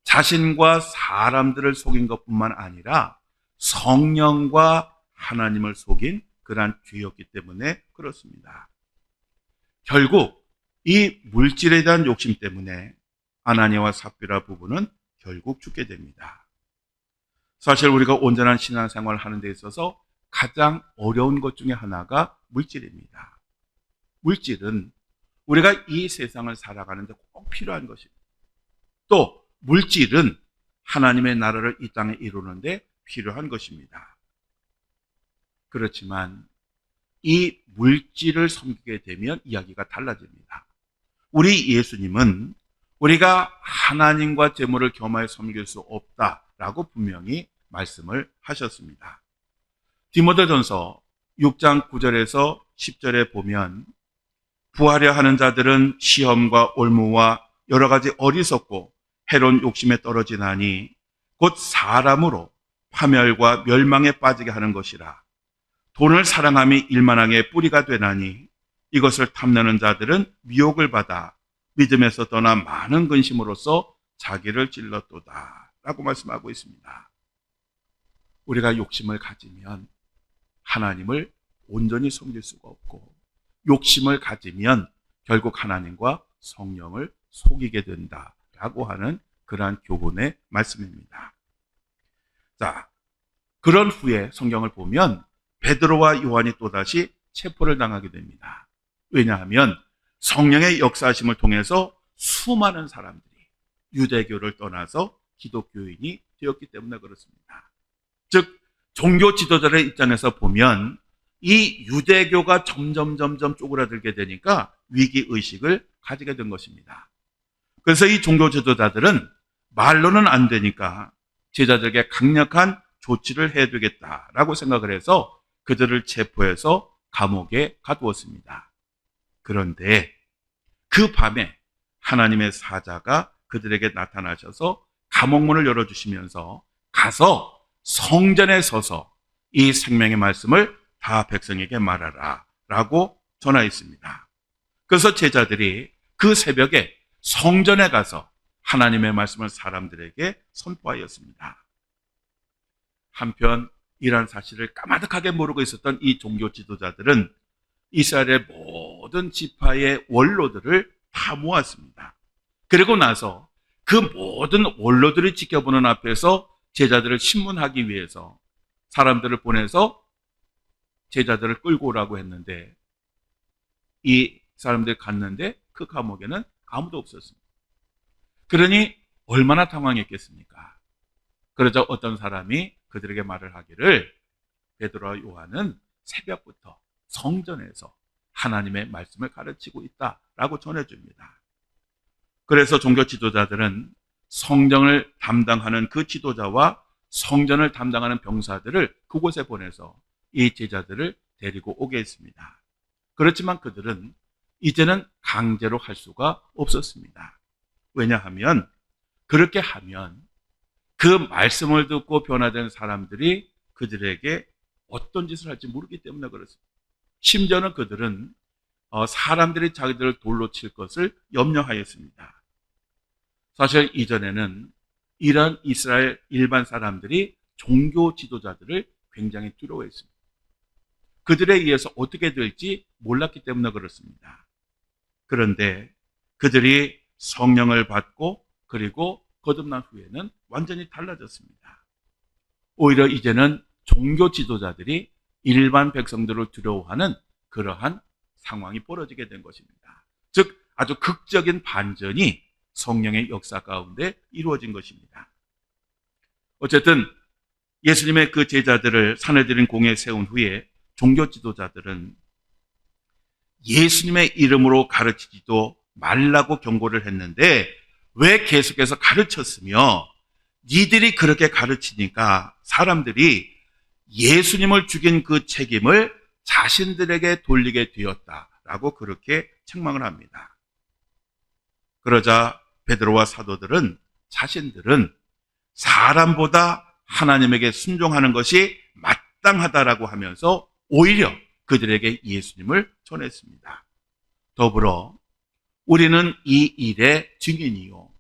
자신과 사람들을 속인 것뿐만 아니라 성령과 하나님을 속인 그러한 죄였기 때문에 그렇습니다. 결국 이 물질에 대한 욕심 때문에 아나니아와 삽비라 부부는 결국 죽게 됩니다. 사실 우리가 온전한 신앙생활을 하는 데 있어서 가장 어려운 것 중에 하나가 물질입니다. 물질은 우리가 이 세상을 살아가는데 꼭 필요한 것입니다. 또 물질은 하나님의 나라를 이 땅에 이루는데 필요한 것입니다. 그렇지만 이 물질을 섬기게 되면 이야기가 달라집니다. 우리 예수님은 우리가 하나님과 재물을 겸하여 섬길 수 없다라고 분명히 말씀을 하셨습니다. 디모데전서 6장 9절에서 10절에 보면 부하려 하는 자들은 시험과 올무와 여러 가지 어리석고 해로운 욕심에 떨어지나니 곧 사람으로 파멸과 멸망에 빠지게 하는 것이라. 돈을 사랑함이 일만하게 뿌리가 되나니 이것을 탐내는 자들은 미혹을 받아 믿음에서 떠나 많은 근심으로써 자기를 찔렀도다 라고 말씀하고 있습니다. 우리가 욕심을 가지면 하나님을 온전히 섬길 수가 없고, 욕심을 가지면 결국 하나님과 성령을 속이게 된다라고 하는 그러한 교훈의 말씀입니다. 자, 그런 후에 성경을 보면 베드로와 요한이 또다시 체포를 당하게 됩니다. 왜냐하면 성령의 역사하심을 통해서 수많은 사람들이 유대교를 떠나서 기독교인이 되었기 때문에 그렇습니다. 즉 종교 지도자의 입장에서 보면 이 유대교가 점점 쪼그라들게 되니까 위기의식을 가지게 된 것입니다. 그래서 이 종교 지도자들은 말로는 안 되니까 제자들에게 강력한 조치를 해야 되겠다라고 생각을 해서 그들을 체포해서 감옥에 가두었습니다. 그런데 그 밤에 하나님의 사자가 그들에게 나타나셔서 감옥문을 열어주시면서 가서 성전에 서서 이 생명의 말씀을 다 백성에게 말하라 라고 전하였습니다. 그래서 제자들이 그 새벽에 성전에 가서 하나님의 말씀을 사람들에게 선포하였습니다. 한편 이러한 사실을 까마득하게 모르고 있었던 이 종교 지도자들은 이스라엘의 모든 지파의 원로들을 다 모았습니다. 그리고 나서 그 모든 원로들이 지켜보는 앞에서 제자들을 신문하기 위해서 사람들을 보내서 제자들을 끌고 오라고 했는데 이 사람들이 갔는데 그 감옥에는 아무도 없었습니다. 그러니 얼마나 당황했겠습니까? 그러자 어떤 사람이 그들에게 말을 하기를 베드로와 요한은 새벽부터 성전에서 하나님의 말씀을 가르치고 있다라고 전해줍니다. 그래서 종교 지도자들은 성전을 담당하는 그 지도자와 성전을 담당하는 병사들을 그곳에 보내서 이 제자들을 데리고 오게 했습니다. 그렇지만 그들은 이제는 강제로 할 수가 없었습니다. 왜냐하면 그렇게 하면 그 말씀을 듣고 변화된 사람들이 그들에게 어떤 짓을 할지 모르기 때문에 그렇습니다. 심지어는 그들은 사람들이 자기들을 돌로 칠 것을 염려하였습니다. 사실 이전에는 이런 이스라엘 일반 사람들이 종교 지도자들을 굉장히 두려워했습니다. 그들에 의해서 어떻게 될지 몰랐기 때문에 그렇습니다. 그런데 그들이 성령을 받고 그리고 거듭난 후에는 완전히 달라졌습니다. 오히려 이제는 종교 지도자들이 일반 백성들을 두려워하는 그러한 상황이 벌어지게 된 것입니다. 즉 아주 극적인 반전이 성령의 역사 가운데 이루어진 것입니다. 어쨌든 예수님의 그 제자들을 산헤드린 공회에 세운 후에 종교 지도자들은 예수님의 이름으로 가르치지도 말라고 경고를 했는데 왜 계속해서 가르쳤으며 니들이 그렇게 가르치니까 사람들이 예수님을 죽인 그 책임을 자신들에게 돌리게 되었다라고 그렇게 책망을 합니다. 그러자 베드로와 사도들은 자신들은 사람보다 하나님에게 순종하는 것이 마땅하다라고 하면서 오히려 그들에게 예수님을 전했습니다. 더불어 우리는 이 일의 증인이요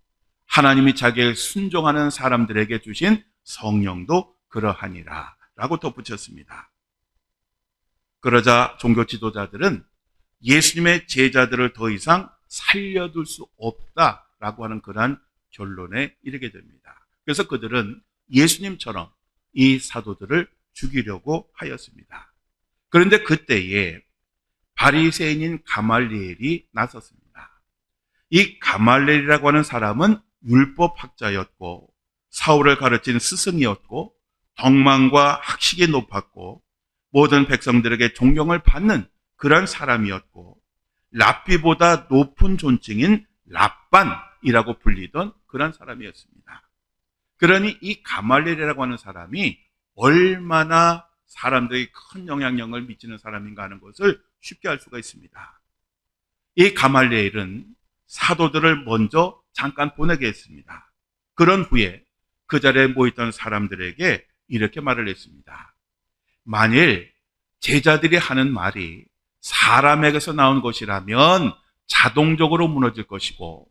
하나님이 자기를 순종하는 사람들에게 주신 성령도 그러하니라 라고 덧붙였습니다. 그러자 종교 지도자들은 예수님의 제자들을 더 이상 살려둘 수 없다라고 하는 그러한 결론에 이르게 됩니다. 그래서 그들은 예수님처럼 이 사도들을 죽이려고 하였습니다. 그런데 그때에 바리새인인 가말리엘이 나섰습니다. 이 가말리엘이라고 하는 사람은 율법학자였고 사울을 가르친 스승이었고 덕망과 학식이 높았고 모든 백성들에게 존경을 받는 그런 사람이었고 랍비보다 높은 존칭인 랍반이라고 불리던 그런 사람이었습니다. 그러니 이 가말리엘이라고 하는 사람이 얼마나 사람들이 큰 영향력을 미치는 사람인가 하는 것을 쉽게 알 수가 있습니다. 이 가말리엘은 사도들을 먼저 잠깐 보내게 했습니다. 그런 후에 그 자리에 모였던 사람들에게 이렇게 말을 했습니다. 만일 제자들이 하는 말이 사람에게서 나온 것이라면 자동적으로 무너질 것이고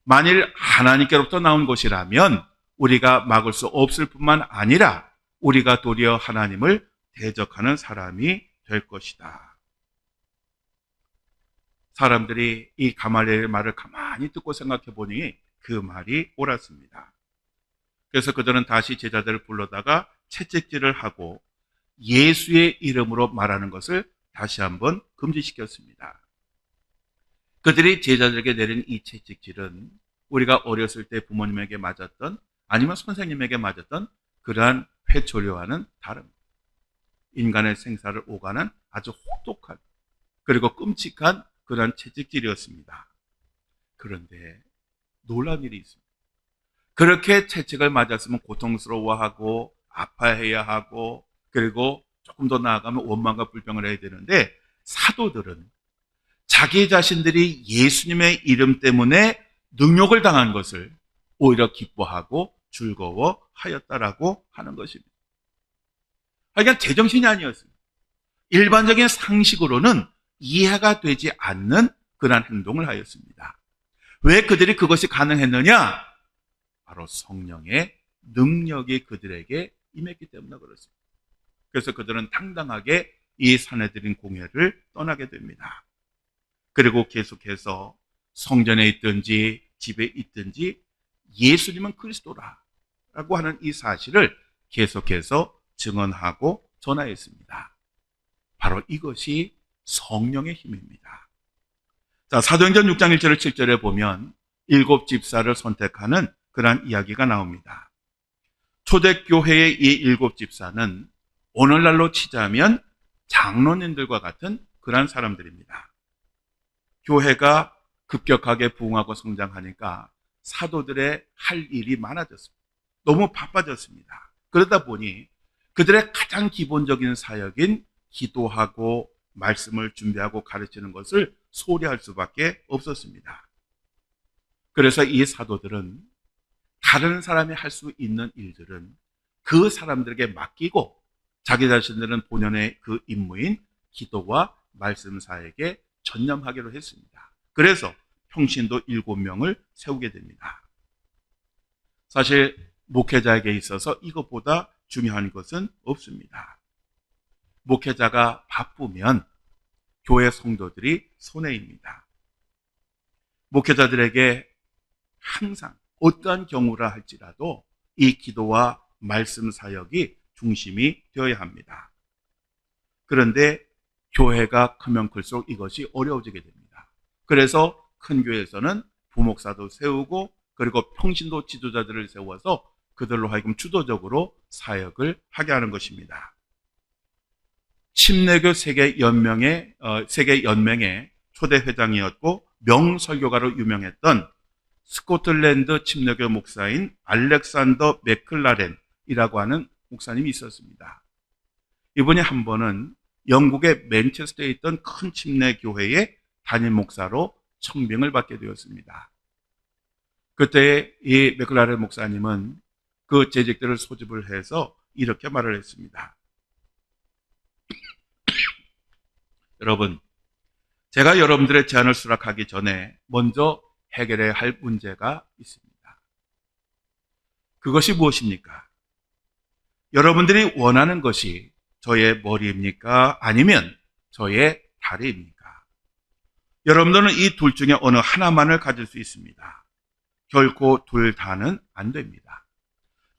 만일 하나님께로부터 나온 것이라면 우리가 막을 수 없을 뿐만 아니라 우리가 도리어 하나님을 대적하는 사람이 될 것이다. 사람들이 이 가말리엘의 말을 가만히 듣고 생각해 보니 그 말이 옳았습니다. 그래서 그들은 다시 제자들을 불러다가 채찍질을 하고 예수의 이름으로 말하는 것을 다시 한번 금지시켰습니다. 그들이 제자들에게 내린 이 채찍질은 우리가 어렸을 때 부모님에게 맞았던 아니면 선생님에게 맞았던 그러한 회초리와는 다릅니다. 인간의 생사를 오가는 아주 혹독한 그리고 끔찍한 그러한 채찍질이었습니다. 그런데 놀라운 일이 있습니다. 그렇게 채찍을 맞았으면 고통스러워하고 아파해야 하고 그리고 조금 더 나아가면 원망과 불평을 해야 되는데 사도들은 자기 자신들이 예수님의 이름 때문에 능욕을 당한 것을 오히려 기뻐하고 즐거워하였다라고 하는 것입니다. 그러니까 제정신이 아니었습니다. 일반적인 상식으로는 이해가 되지 않는 그러한 행동을 하였습니다. 왜 그들이 그것이 가능했느냐? 바로 성령의 능력이 그들에게 임했기 때문에 그렇습니다. 그래서 그들은 당당하게 이 사내들인 공회를 떠나게 됩니다. 그리고 계속해서 성전에 있든지 집에 있든지 예수님은 그리스도라고 하는 이 사실을 계속해서 증언하고 전하였습니다. 바로 이것이 성령의 힘입니다. 자, 사도행전 6장 1절을 7절에 보면 7 집사를 선택하는 그러한 이야기가 나옵니다. 초대교회의 이 7 집사는 오늘날로 치자면 장로님들과 같은 그러한 사람들입니다. 교회가 급격하게 부흥하고 성장하니까 사도들의 할 일이 많아졌습니다. 너무 바빠졌습니다. 그러다 보니 그들의 가장 기본적인 사역인 기도하고 말씀을 준비하고 가르치는 것을 소홀히할 수밖에 없었습니다. 그래서 이 사도들은 다른 사람이 할 수 있는 일들은 그 사람들에게 맡기고 자기 자신들은 본연의 그 임무인 기도와 말씀 사역에 전념하기로 했습니다. 그래서 평신도 7명을 세우게 됩니다. 사실 목회자에게 있어서 이것보다 중요한 것은 없습니다. 목회자가 바쁘면 교회 성도들이 손해입니다. 목회자들에게 항상 어떠한 경우라 할지라도 이 기도와 말씀 사역이 중심이 되어야 합니다. 그런데 교회가 크면 클수록 이것이 어려워지게 됩니다. 그래서 큰 교회에서는 부목사도 세우고 그리고 평신도 지도자들을 세워서 그들로 하여금 주도적으로 사역을 하게 하는 것입니다. 침례교 세계 연맹의 초대 회장이었고 명설교가로 유명했던 스코틀랜드 침례교 목사인 알렉산더 맥클라렌이라고 하는 목사님이 있었습니다. 이분이 한 번은 영국의 맨체스터에 있던 큰 침례교회의 담임 목사로 청빙을 받게 되었습니다. 그때 이 맥클라렌 목사님은 그 재직들을 소집을 해서 이렇게 말을 했습니다. 여러분, 제가 여러분들의 제안을 수락하기 전에 먼저 해결해야 할 문제가 있습니다. 그것이 무엇입니까? 여러분들이 원하는 것이 저의 머리입니까? 아니면 저의 다리입니까? 여러분들은 이 둘 중에 어느 하나만을 가질 수 있습니다. 결코 둘 다는 안 됩니다.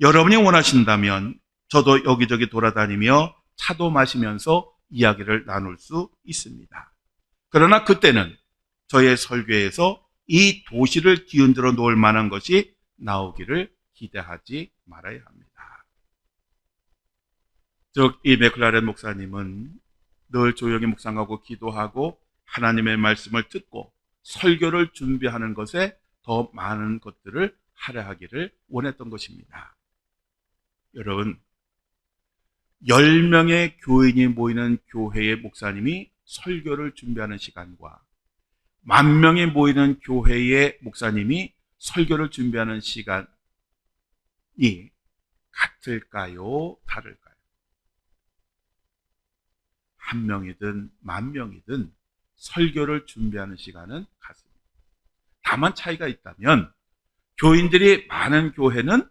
여러분이 원하신다면 저도 여기저기 돌아다니며 차도 마시면서 이야기를 나눌 수 있습니다. 그러나 그때는 저의 설교에서 이 도시를 뒤흔들어 놓을 만한 것이 나오기를 기대하지 말아야 합니다. 즉, 이 맥클라렌 목사님은 늘 조용히 묵상하고 기도하고 하나님의 말씀을 듣고 설교를 준비하는 것에 더 많은 것들을 하려 하기를 원했던 것입니다. 여러분, 10명의 교인이 모이는 교회의 목사님이 설교를 준비하는 시간과 10,000명이 모이는 교회의 목사님이 설교를 준비하는 시간이 같을까요? 다를까요? 1명이든 10,000명이든 설교를 준비하는 시간은 같습니다. 다만 차이가 있다면 교인들이 많은 교회는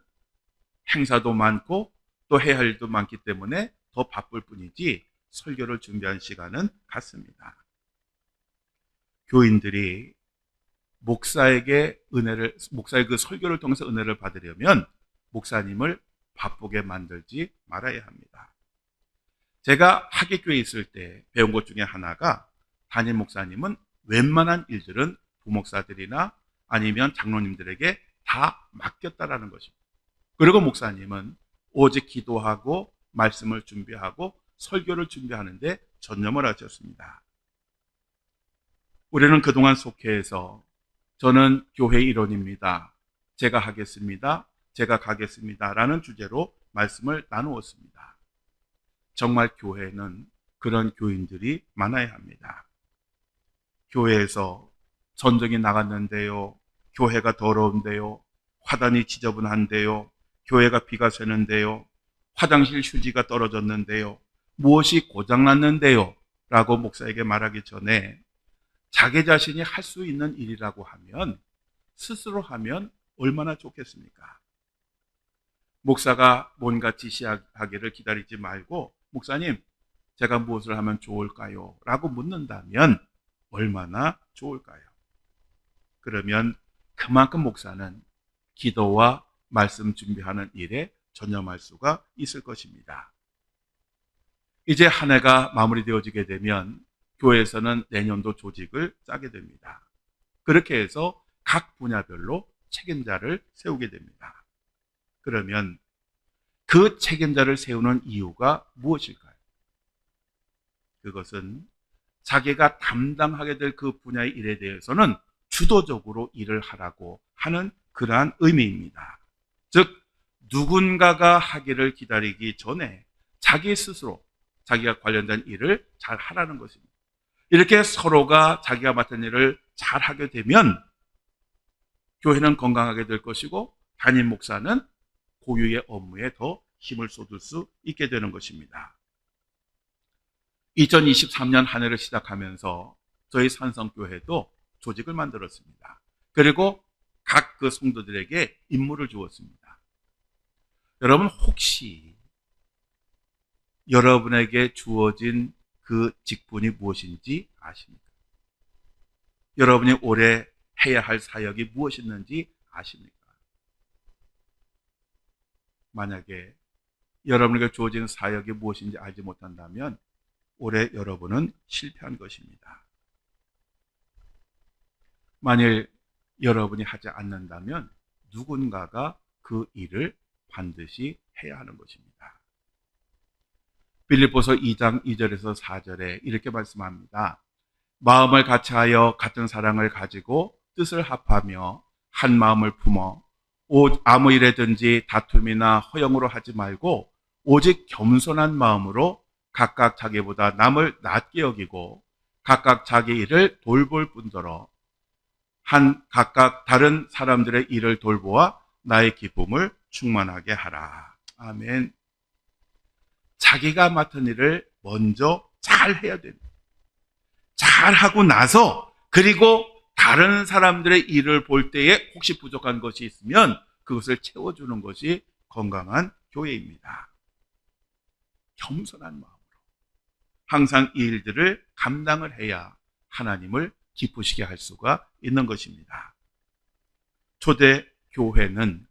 행사도 많고 또 해야 할 일도 많기 때문에 더 바쁠 뿐이지 설교를 준비하는 시간은 같습니다. 교인들이 목사의 그 설교를 통해서 은혜를 받으려면 목사님을 바쁘게 만들지 말아야 합니다. 제가 하객교회에 있을 때 배운 것 중에 하나가 담임 목사님은 웬만한 일들은 부목사들이나 아니면 장로님들에게 다 맡겼다라는 것입니다. 그리고 목사님은 오직 기도하고 말씀을 준비하고 설교를 준비하는데 전념을 하셨습니다. 우리는 그동안 속회에서 저는 교회 일원입니다. 제가 하겠습니다. 제가 가겠습니다. 라는 주제로 말씀을 나누었습니다. 정말 교회는 그런 교인들이 많아야 합니다. 교회에서 전쟁이 나갔는데요. 교회가 더러운데요. 화단이 지저분한데요. 교회가 비가 새는데요. 화장실 휴지가 떨어졌는데요. 무엇이 고장났는데요. 라고 목사에게 말하기 전에 자기 자신이 할 수 있는 일이라고 하면 스스로 하면 얼마나 좋겠습니까? 목사가 뭔가 지시하기를 기다리지 말고 목사님, 제가 무엇을 하면 좋을까요? 라고 묻는다면 얼마나 좋을까요? 그러면 그만큼 목사는 기도와 말씀 준비하는 일에 전념할 수가 있을 것입니다. 이제 한 해가 마무리되어지게 되면 교회에서는 내년도 조직을 짜게 됩니다. 그렇게 해서 각 분야별로 책임자를 세우게 됩니다. 그러면 그 책임자를 세우는 이유가 무엇일까요? 그것은 자기가 담당하게 될 그 분야의 일에 대해서는 주도적으로 일을 하라고 하는 그러한 의미입니다. 즉 누군가가 하기를 기다리기 전에 자기 스스로 자기가 관련된 일을 잘 하라는 것입니다. 이렇게 서로가 자기가 맡은 일을 잘 하게 되면 교회는 건강하게 될 것이고 담임 목사는 고유의 업무에 더 힘을 쏟을 수 있게 되는 것입니다. 2023년 한 해를 시작하면서 저희 산성교회도 조직을 만들었습니다. 그리고 각 그 성도들에게 임무를 주었습니다. 여러분 혹시 여러분에게 주어진 그 직분이 무엇인지 아십니까? 여러분이 올해 해야 할 사역이 무엇이었는지 아십니까? 만약에 여러분에게 주어진 사역이 무엇인지 알지 못한다면 올해 여러분은 실패한 것입니다. 만일 여러분이 하지 않는다면 누군가가 그 일을 반드시 해야 하는 것입니다. 빌립보서 2장 2절에서 4절에 이렇게 말씀합니다. 마음을 같이하여 같은 사랑을 가지고 뜻을 합하며 한 마음을 품어 아무 일에든지 다툼이나 허영으로 하지 말고 오직 겸손한 마음으로 각각 자기보다 남을 낮게 여기고 각각 자기 일을 돌볼 뿐더러 각각 다른 사람들의 일을 돌보아 나의 기쁨을 충만하게 하라. 아멘. 자기가 맡은 일을 먼저 잘 해야 됩니다. 잘 하고 나서 그리고 다른 사람들의 일을 볼 때에 혹시 부족한 것이 있으면 그것을 채워주는 것이 건강한 교회입니다. 겸손한 마음으로 항상 이 일들을 감당을 해야 하나님을 기쁘시게 할 수가 있는 것입니다. 초대 교회는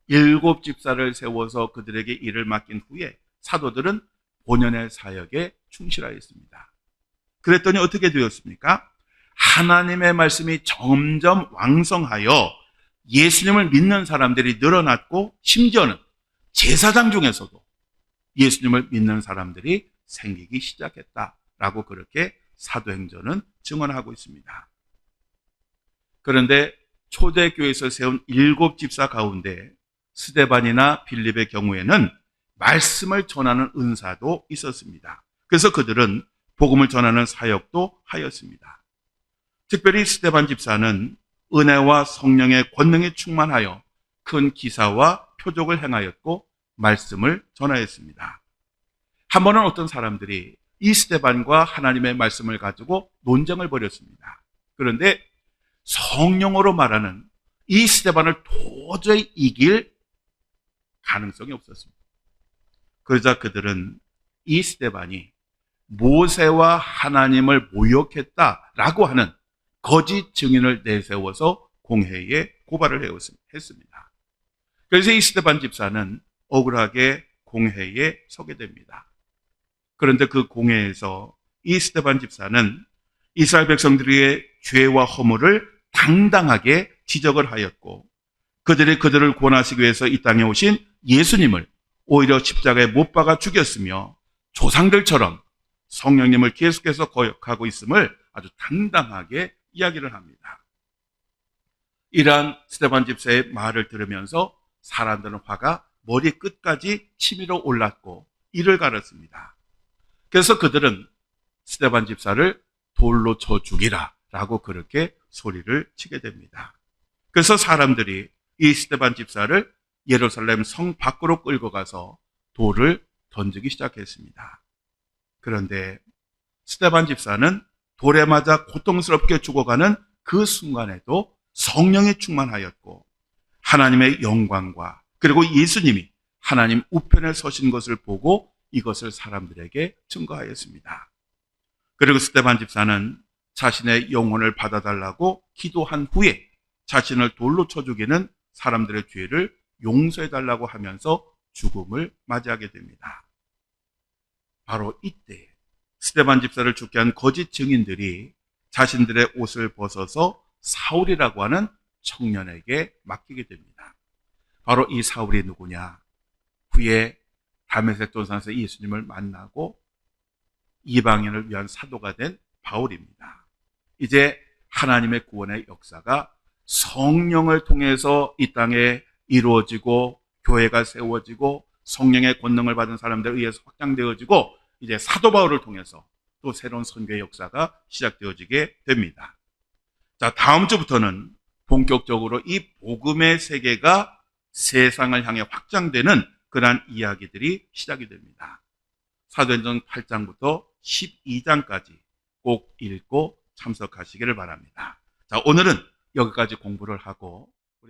7 집사를 세워서 그들에게 일을 맡긴 후에 사도들은 본연의 사역에 충실하였습니다. 그랬더니 어떻게 되었습니까? 하나님의 말씀이 점점 왕성하여 예수님을 믿는 사람들이 늘어났고 심지어는 제사장 중에서도 예수님을 믿는 사람들이 생기기 시작했다라고 그렇게 사도행전은 증언하고 있습니다. 그런데 초대교회에서 세운 7 집사 가운데 스데반이나 빌립의 경우에는 말씀을 전하는 은사도 있었습니다. 그래서 그들은 복음을 전하는 사역도 하였습니다. 특별히 스데반 집사는 은혜와 성령의 권능에 충만하여 큰 기사와 표적을 행하였고 말씀을 전하였습니다. 한 번은 어떤 사람들이 이 스데반과 하나님의 말씀을 가지고 논쟁을 벌였습니다. 그런데 성령으로 말하는 이 스데반을 도저히 이길 가능성이 없었습니다. 그러자 그들은 이 스데반이 모세와 하나님을 모욕했다라고 하는 거짓 증인을 내세워서 공회에 고발을 했습니다. 그래서 이 스데반 집사는 억울하게 공회에 서게 됩니다. 그런데 그 공회에서 이 스데반 집사는 이스라엘 백성들의 죄와 허물을 당당하게 지적을 하였고 그들을 구원하시기 위해서 이 땅에 오신 예수님을 오히려 십자가에 못 박아 죽였으며 조상들처럼 성령님을 계속해서 거역하고 있음을 아주 당당하게 이야기를 합니다. 이러한 스데반 집사의 말을 들으면서 사람들은 화가 머리 끝까지 치밀어 올랐고 이를 갈았습니다. 그래서 그들은 스데반 집사를 돌로 쳐 죽이라 라고 그렇게 소리를 치게 됩니다. 그래서 사람들이 이 스데반 집사를 예루살렘 성 밖으로 끌고 가서 돌을 던지기 시작했습니다. 그런데 스데반 집사는 돌에 맞아 고통스럽게 죽어가는 그 순간에도 성령이 충만하였고 하나님의 영광과 그리고 예수님이 하나님 우편에 서신 것을 보고 이것을 사람들에게 증거하였습니다. 그리고 스데반 집사는 자신의 영혼을 받아달라고 기도한 후에 자신을 돌로 쳐 죽이는 사람들의 죄를 용서해달라고 하면서 죽음을 맞이하게 됩니다. 바로 이때 스데반 집사를 죽게 한 거짓 증인들이 자신들의 옷을 벗어서 사울이라고 하는 청년에게 맡기게 됩니다. 바로 이 사울이 누구냐? 후에 다메섹 동산에서 예수님을 만나고 이방인을 위한 사도가 된 바울입니다. 이제 하나님의 구원의 역사가 성령을 통해서 이 땅에 이루어지고 교회가 세워지고 성령의 권능을 받은 사람들에 의해서 확장되어지고 이제 사도 바울을 통해서 또 새로운 선교의 역사가 시작되어지게 됩니다. 자, 다음 주부터는 본격적으로 이 복음의 세계가 세상을 향해 확장되는 그러한 이야기들이 시작이 됩니다. 사도행전 8장부터 12장까지 꼭 읽고 참석하시기를 바랍니다. 자, 오늘은 여기까지 공부를 하고